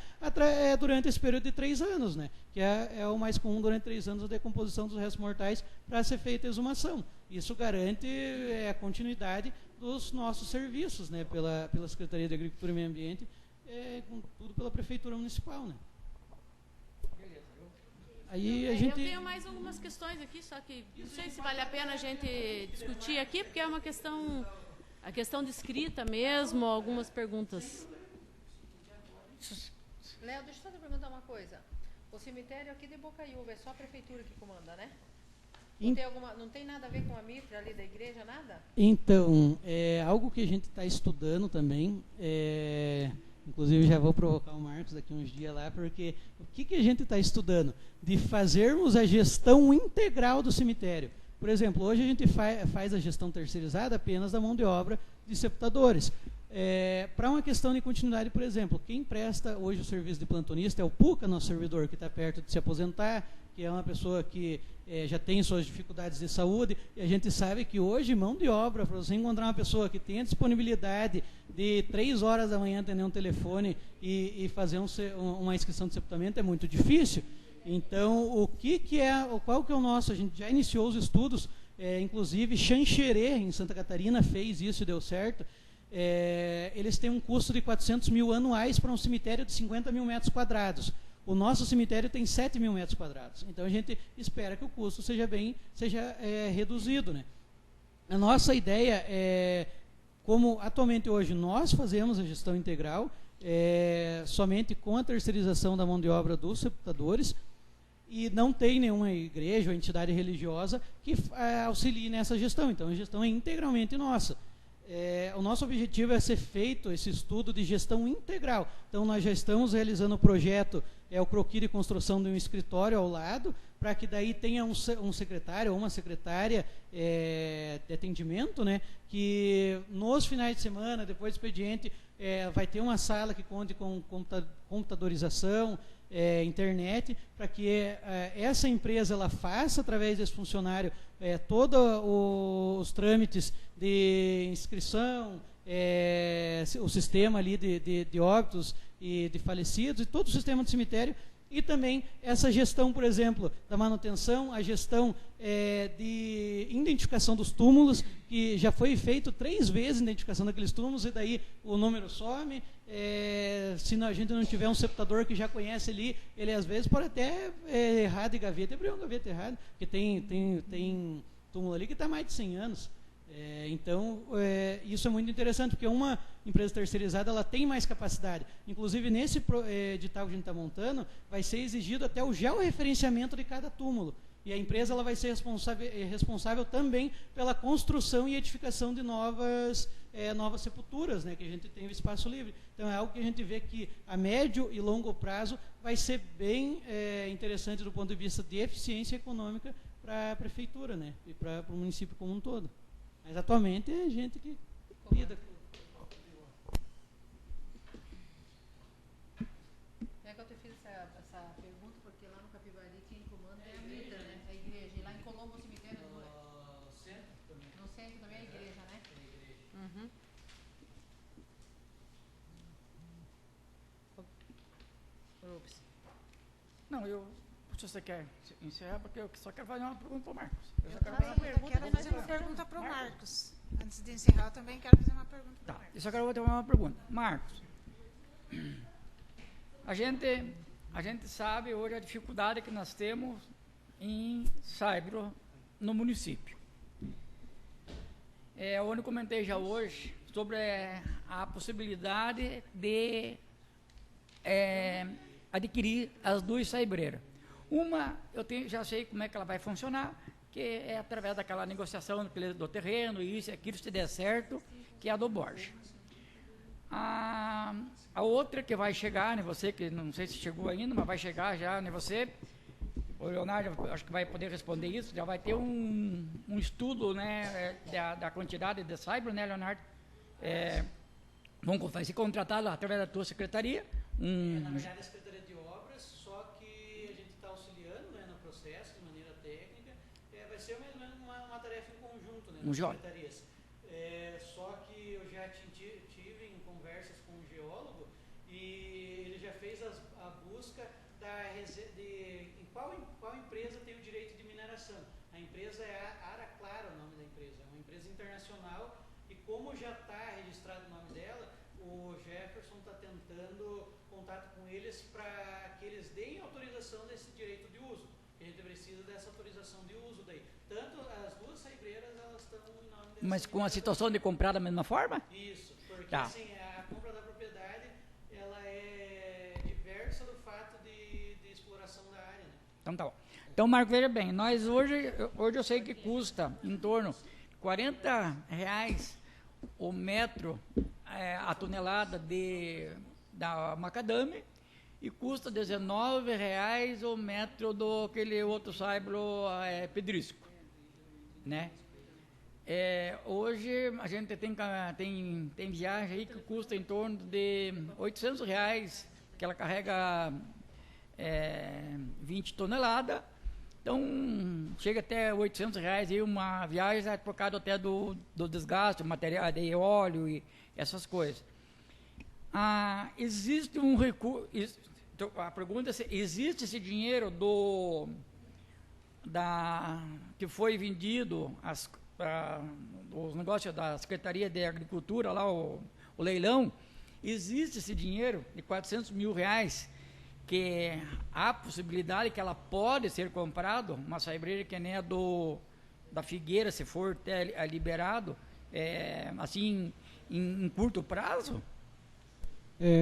durante esse período de 3 anos, né? Que é o mais comum durante 3 anos, a decomposição dos restos mortais para ser feita a exumação. Isso garante a continuidade dos nossos serviços, né? Pela Secretaria de Agricultura e Meio Ambiente, tudo pela Prefeitura Municipal, né? Aí a gente... Eu tenho mais algumas questões aqui, só que não sei se vale a pena a gente discutir aqui, porque é uma questão, a questão de escrita mesmo, algumas perguntas. Léo, deixa eu só te perguntar uma coisa. O cemitério aqui de Bocaiúva é só a prefeitura que comanda, né? Não tem nada a ver com a mitra ali da igreja, nada? Então, é algo que a gente está estudando também. Inclusive, já vou provocar o Marcos daqui uns dias lá, porque o que a gente está estudando? De fazermos a gestão integral do cemitério. Por exemplo, hoje a gente faz a gestão terceirizada apenas da mão de obra de sepultadores. Para uma questão de continuidade, por exemplo, quem presta hoje o serviço de plantonista é o Puca, nosso servidor, que está perto de se aposentar, que é uma pessoa que já tem suas dificuldades de saúde, e a gente sabe que hoje, mão de obra, para você encontrar uma pessoa que tenha disponibilidade de 3 horas da manhã atender um telefone e fazer uma inscrição de sepultamento é muito difícil. Então, qual que é o nosso? A gente já iniciou os estudos, inclusive Xanxerê, em Santa Catarina, fez isso e deu certo. Eles têm um custo de 400 mil anuais para um cemitério de 50 mil metros quadrados. O nosso cemitério tem 7 mil metros quadrados. Então, a gente espera que o custo seja reduzido, né? A nossa ideia como atualmente hoje nós fazemos a gestão integral, somente com a terceirização da mão de obra dos sepultadores, e não tem nenhuma igreja ou entidade religiosa que auxilie nessa gestão. Então, a gestão é integralmente nossa. O nosso objetivo é ser feito esse estudo de gestão integral. Então, nós já estamos realizando o projeto, o croquis de construção de um escritório ao lado, para que daí tenha um secretário ou uma secretária de atendimento, né, que nos finais de semana, depois do expediente, vai ter uma sala que conte com computadorização, internet, para que essa empresa ela faça, através desse funcionário, todos os trâmites de inscrição, o sistema ali de óbitos e de falecidos, e todo o sistema do cemitério, e também essa gestão, por exemplo, da manutenção, a gestão de identificação dos túmulos, que já foi feito 3 vezes a identificação daqueles túmulos, e daí o número some. Se a gente não tiver um sepultador que já conhece ali, ele às vezes pode até errar de gaveta, abrir uma gaveta errada, porque tem túmulo ali que está mais de 100 anos. Então, isso é muito interessante, porque uma empresa terceirizada ela tem mais capacidade. Inclusive, nesse edital que a gente está montando, vai ser exigido até o georreferenciamento de cada túmulo. E a empresa ela vai ser responsável também pela construção e edificação de novas sepulturas, né, que a gente tem o espaço livre. Então, é algo que a gente vê que a médio e longo prazo vai ser bem interessante do ponto de vista de eficiência econômica para a prefeitura, né, e para o município como um todo. Mas atualmente é gente que lida com... Que eu te fiz essa pergunta, porque lá no Capivari quem comanda é a mitra, né? A igreja. E lá em Colombo o cemitério não é? No centro também. No centro também é a igreja, né? É a igreja. Uhum. Ups. Não, se você quer encerrar, porque eu só quero fazer uma pergunta para o Marcos. Eu quero fazer uma pergunta para o Marcos. Antes de encerrar, eu também quero fazer uma pergunta para o Marcos. Eu só quero fazer uma pergunta. Marcos, a gente sabe hoje a dificuldade que nós temos em Saibro, no município. Eu comentei já hoje sobre a possibilidade de adquirir as 2 saibreiras. Uma, já sei como é que ela vai funcionar, que é através daquela negociação do terreno, isso e aquilo, se der certo, que é a do Borja. A outra que vai chegar, né, você, que não sei se chegou ainda, mas vai chegar já, né, você, o Leonardo, acho que vai poder responder isso, já vai ter um estudo, né, da quantidade de cyber, né, Leonardo? Vai ser contratado através da tua secretaria. Na verdade, a Secretaria de Obras, só que a gente está auxiliando, né, no processo, de maneira técnica. Vai ser mais ou menos uma tarefa em conjunto, né, nas secretarias. Só que eu já tive em conversas com um geólogo e ele já fez a busca em qual empresa tem o direito de mineração. A empresa é a Araclara, o nome da empresa. É uma empresa internacional e como já está registrado o nome dela, o Jefferson está tentando contato com eles para que eles deem autorização desse direito de uso. A gente precisa dessa autorização de uso daí. Tanto as duas saibreiras, elas estão em nome dessa. Mas com a situação de comprar da mesma forma? Isso, porque assim, a compra da propriedade, ela é diversa do fato de exploração da área, né? Então tá bom. Então, Marco, veja bem, nós hoje eu sei que custa em torno de R$40 o metro, a tonelada da macadame, e custa R$19 o metro do aquele outro saibro pedrisco, né? Hoje a gente tem viagem aí que custa em torno de R$800, que ela carrega 20 toneladas. Então, chega até R$800 aí uma viagem, por causa até do desgaste, material de óleo e essas coisas. Existe um recurso, a pergunta é se existe esse dinheiro que foi vendido, os negócios da Secretaria de Agricultura, lá o leilão, existe esse dinheiro de R$400 mil, que há possibilidade que ela pode ser comprado, uma saibreira que nem a da Figueira, se for liberado, assim, em curto prazo?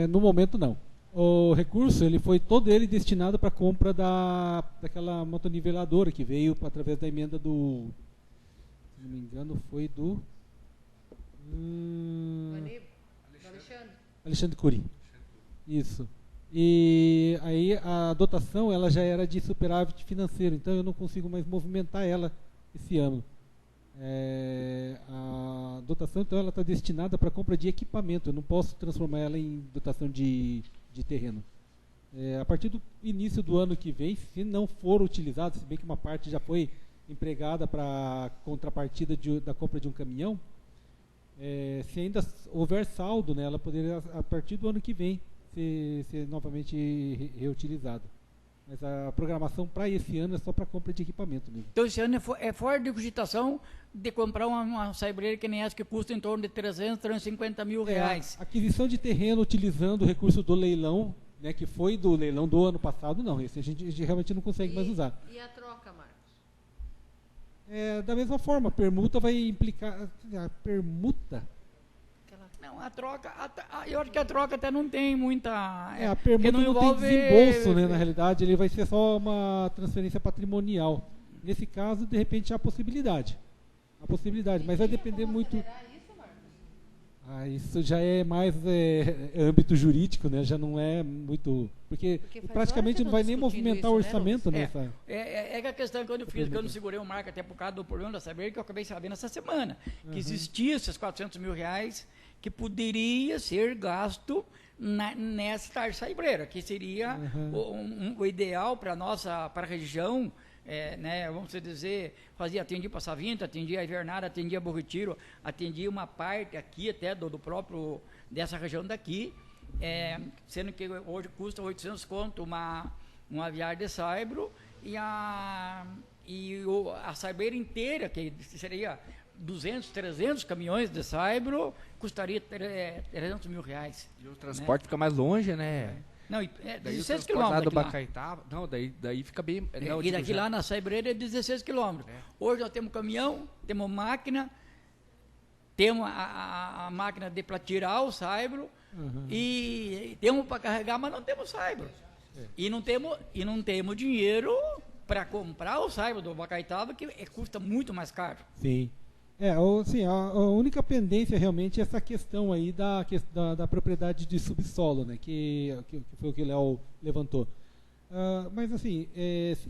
No momento não. O recurso, ele foi todo ele destinado para a compra daquela motoniveladora que veio através da emenda do, se não me engano, foi do Alexandre Cury. Isso. E aí a dotação, ela já era de superávit financeiro, então eu não consigo mais movimentar ela esse ano. A dotação, então, ela está destinada para compra de equipamento, eu não posso transformar ela em dotação de terreno. A partir do início do ano que vem, se não for utilizado, se bem que uma parte já foi empregada para contrapartida da compra de um caminhão, se ainda houver saldo, né, ela poderia, a partir do ano que vem, ser novamente reutilizado. Mas a programação para esse ano é só para compra de equipamento mesmo. Então esse ano é fora de cogitação de comprar uma saibreira que nem essa, que custa em torno de 300, 350 mil reais. Aquisição de terreno utilizando o recurso do leilão, né, que foi do leilão do ano passado, não. Esse a gente realmente não consegue mais usar. E a troca, Marcos? Da mesma forma, a permuta vai implicar... A permuta... Não, a troca, eu acho que a troca até não tem muita... a permuta não envolve... tem desembolso, né, na realidade, ele vai ser só uma transferência patrimonial. Nesse caso, de repente, há a possibilidade. Mas vai depender muito... Isso já é mais âmbito jurídico, né? Já não é muito... Porque praticamente não vai nem movimentar o orçamento, né? É que a questão que eu fiz, que eu não segurei o Marco até por causa do problema da saber, que eu acabei sabendo essa semana, que existia esses 400 mil reais que poderia ser gasto nessa saibreira, que seria o ideal para a região, né, vamos dizer, atendia Passavinta, atendia a Invernada, atendia Bom Retiro, atendia uma parte aqui até do próprio, dessa região daqui, sendo que hoje custa 800 conto uma viagem de saibro, e a saibeira inteira, que seria 200, 300 caminhões de saibro, custaria 300 mil reais. E o transporte fica mais longe, né? Não, daí 16 quilômetros. Não, daí fica bem... e daqui lá na saibreira é 16 quilômetros. Hoje nós temos caminhão, temos máquina, temos a máquina para tirar o saibro, e temos para carregar, mas não temos saibro. E não temos dinheiro para comprar o saiba do Abacaitaba, que custa muito mais caro. Sim. Assim, a única pendência realmente é essa questão aí da propriedade de subsolo, né, que foi o que o Léo levantou. Mas assim,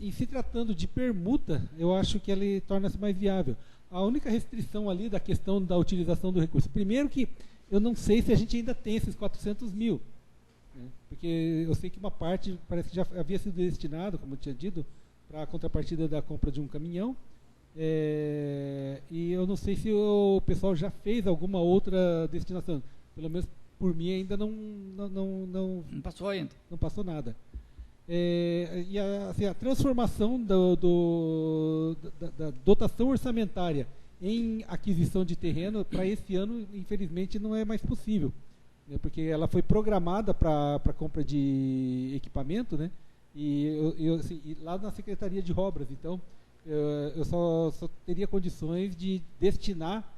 em se tratando de permuta, eu acho que ele torna-se mais viável. A única restrição ali da questão da utilização do recurso, primeiro que eu não sei se a gente ainda tem esses 400 mil, né, porque eu sei que uma parte parece que já havia sido destinado, como eu tinha dito, para a contrapartida da compra de um caminhão. E eu não sei se o pessoal já fez alguma outra destinação. Pelo menos por mim ainda não passou ainda. Não passou nada. E assim, a transformação da dotação orçamentária em aquisição de terreno para esse ano, infelizmente, não é mais possível, né, porque ela foi programada para compra de equipamento, né, e lá na Secretaria de Obras. Então, eu só teria condições de destinar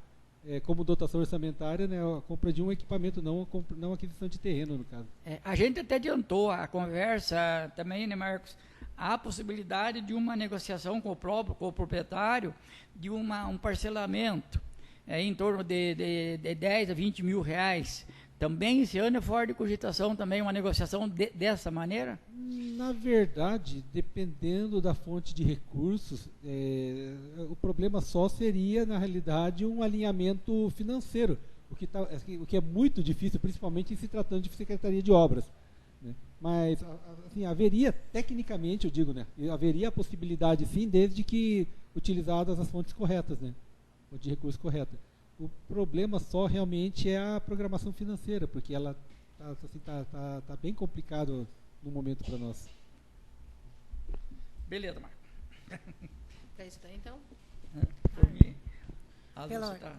como dotação orçamentária, né, a compra de um equipamento, não a aquisição de terreno, no caso. A gente até adiantou a conversa também, né, Marcos? Há a possibilidade de uma negociação com o proprietário de um parcelamento em torno de 10 a 20 mil reais. Também esse ano é fora de cogitação também uma negociação dessa maneira? Na verdade, dependendo da fonte de recursos, o problema só seria, na realidade, um alinhamento financeiro, o que é muito difícil, principalmente em se tratando de Secretaria de Obras, né? Mas, assim, haveria, tecnicamente, eu digo, né, haveria a possibilidade, sim, desde que utilizadas as fontes corretas, né, fonte de recurso correta. O problema só realmente é a programação financeira, porque ela tá bem complicado no momento para nós. Beleza, Marco. É isso daí, então?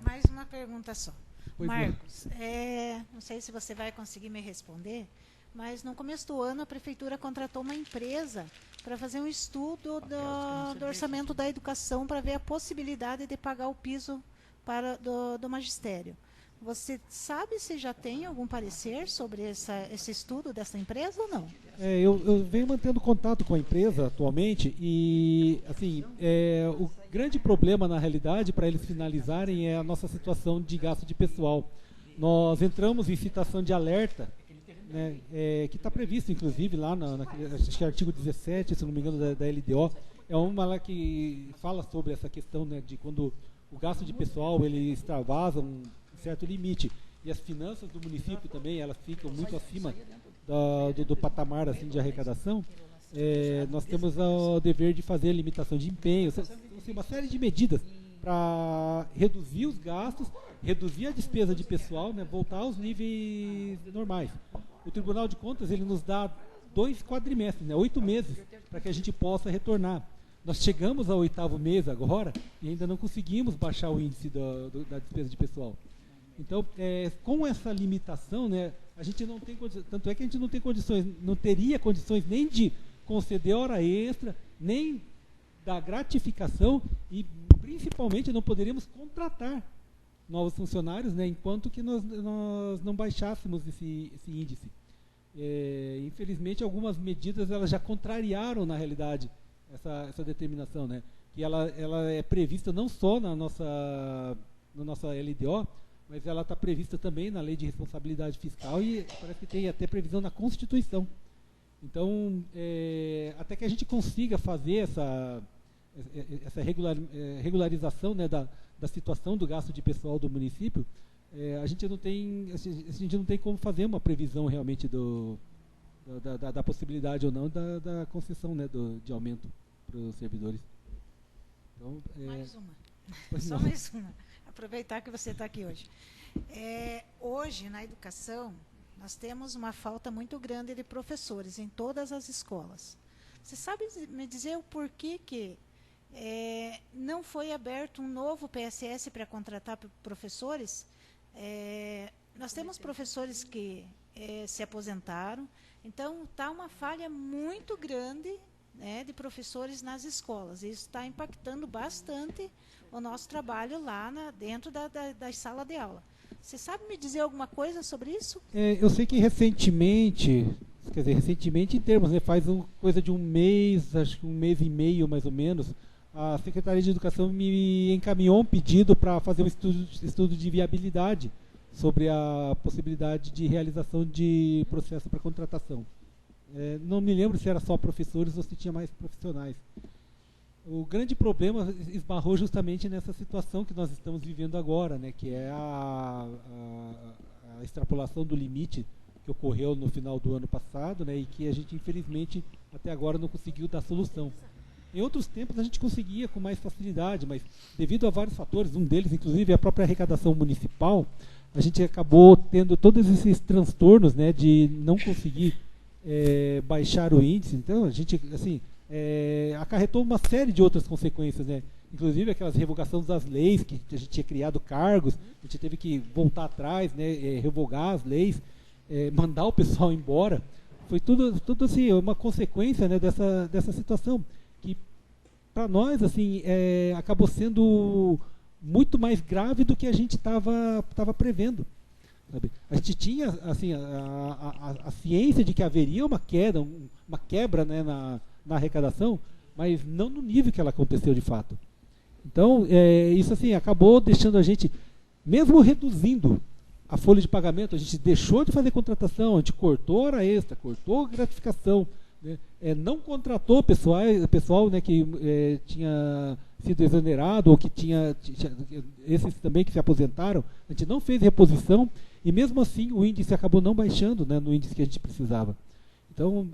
Mais uma pergunta só. Pois Marcos, não sei se você vai conseguir me responder, mas no começo do ano a Prefeitura contratou uma empresa para fazer um estudo do orçamento da educação para ver a possibilidade de pagar o piso do magistério. Você sabe se já tem algum parecer sobre esse estudo dessa empresa ou não? Eu venho mantendo contato com a empresa atualmente e, assim, o grande problema, na realidade, para eles finalizarem é a nossa situação de gasto de pessoal. Nós entramos em citação de alerta, né, que está previsto, inclusive, lá acho que é artigo 17, se não me engano, da LDO. É uma lá que fala sobre essa questão, né, de quando o gasto de pessoal ele extravasa um certo limite, e as finanças do município também elas ficam muito acima do patamar assim de arrecadação. Nós temos o dever de fazer limitação de empenho, assim, uma série de medidas para reduzir os gastos, reduzir a despesa de pessoal, né, voltar aos níveis normais. O Tribunal de Contas ele nos dá 2 quadrimestres, né, 8 meses, para que a gente possa retornar. Nós chegamos ao 8º mês agora e ainda não conseguimos baixar o índice da despesa de pessoal. Então, com essa limitação, né, a gente não tem condições, tanto é que a gente não tem condições, não teria condições nem de conceder hora extra, nem da gratificação e, principalmente, não poderíamos contratar novos funcionários, né, enquanto que nós não baixássemos esse índice. Infelizmente, algumas medidas elas já contrariaram, na realidade, essa determinação, né? Que ela é prevista não só na nossa LDO, mas ela está prevista também na Lei de Responsabilidade Fiscal e parece que tem até previsão na Constituição. Então, até que a gente consiga fazer essa regularização, né, da situação do gasto de pessoal do município, a gente não tem como fazer uma previsão realmente da possibilidade ou não da concessão, né, de aumento para os servidores. Então, mais uma. Só mais uma. Aproveitar que você está aqui hoje. Hoje, na educação, nós temos uma falta muito grande de professores em todas as escolas. Você sabe me dizer o porquê que não foi aberto um novo PSS para contratar professores? Nós temos professores que se aposentaram, então está uma falha muito grande, né, de professores nas escolas. Isso está impactando bastante o nosso trabalho lá dentro da sala de aula. Você sabe me dizer alguma coisa sobre isso? Eu sei que recentemente quer dizer, recentemente em termos, né, faz coisa de um mês, acho que um mês e meio mais ou menos, a Secretaria de Educação me encaminhou um pedido para fazer um estudo de viabilidade sobre a possibilidade de realização de processo para contratação. Não me lembro se era só professores ou se tinha mais profissionais. O grande problema esbarrou justamente nessa situação que nós estamos vivendo agora, né, que é a extrapolação do limite que ocorreu no final do ano passado, né, e que a gente, infelizmente, até agora não conseguiu dar solução. Em outros tempos a gente conseguia com mais facilidade, mas devido a vários fatores, um deles, inclusive, a própria arrecadação municipal, a gente acabou tendo todos esses transtornos, né, de não conseguir baixar o índice. Então, a gente, assim, acarretou uma série de outras consequências, né? Inclusive aquelas revogações das leis, que a gente tinha criado cargos, a gente teve que voltar atrás, né, revogar as leis, mandar o pessoal embora. Foi tudo assim, uma consequência, né, dessa situação, que para nós, assim, acabou sendo muito mais grave do que a gente estava prevendo. Sabe? A gente tinha, assim, a ciência de que haveria uma quebra, né, na arrecadação, mas não no nível que ela aconteceu de fato. Então, isso, assim, acabou deixando a gente, mesmo reduzindo a folha de pagamento, a gente deixou de fazer contratação, a gente cortou hora extra, cortou gratificação, né, não contratou pessoal, né, que tinha sido exonerado ou que tinha esses também que se aposentaram, a gente não fez reposição e mesmo assim o índice acabou não baixando, né, no índice que a gente precisava. Então,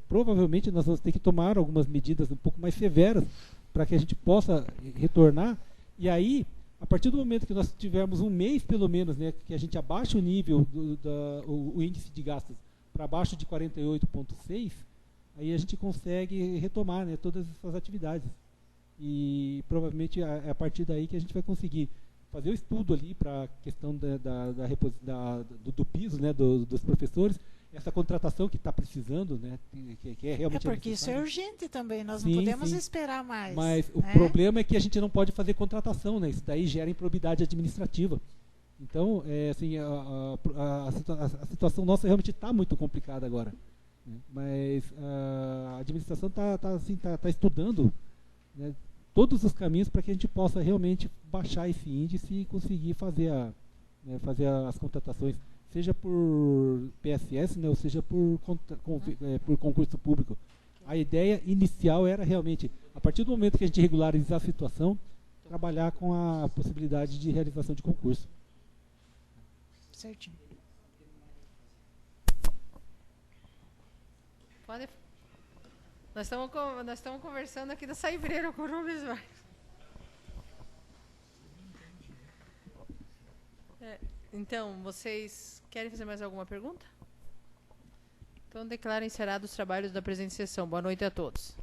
provavelmente nós vamos ter que tomar algumas medidas um pouco mais severas para que a gente possa retornar. E aí, a partir do momento que nós tivermos um mês, pelo menos, né, que a gente abaixa o nível, o índice de gastos para abaixo de 48,6, aí a gente consegue retomar, né, todas essas atividades. E provavelmente é a partir daí que a gente vai conseguir fazer o estudo ali para a questão do piso, né, dos professores, essa contratação que está precisando, né, que é realmente porque isso é urgente também, nós não sim, podemos esperar mais. Mas o problema é que a gente não pode fazer contratação, né, isso daí gera improbidade administrativa. Então, assim, a situação nossa realmente está muito complicada agora, né, mas a administração está estudando, né, todos os caminhos para que a gente possa realmente baixar esse índice e conseguir fazer as contratações, seja por PSS, né, ou seja por concurso público. A ideia inicial era realmente, a partir do momento que a gente regularizar a situação, trabalhar com a possibilidade de realização de concurso. Certinho. Pode. Nós estamos conversando aqui da Saibreiro com o Rubens Vargas. Então, vocês querem fazer mais alguma pergunta? Então, declaro encerrados os trabalhos da presente sessão. Boa noite a todos.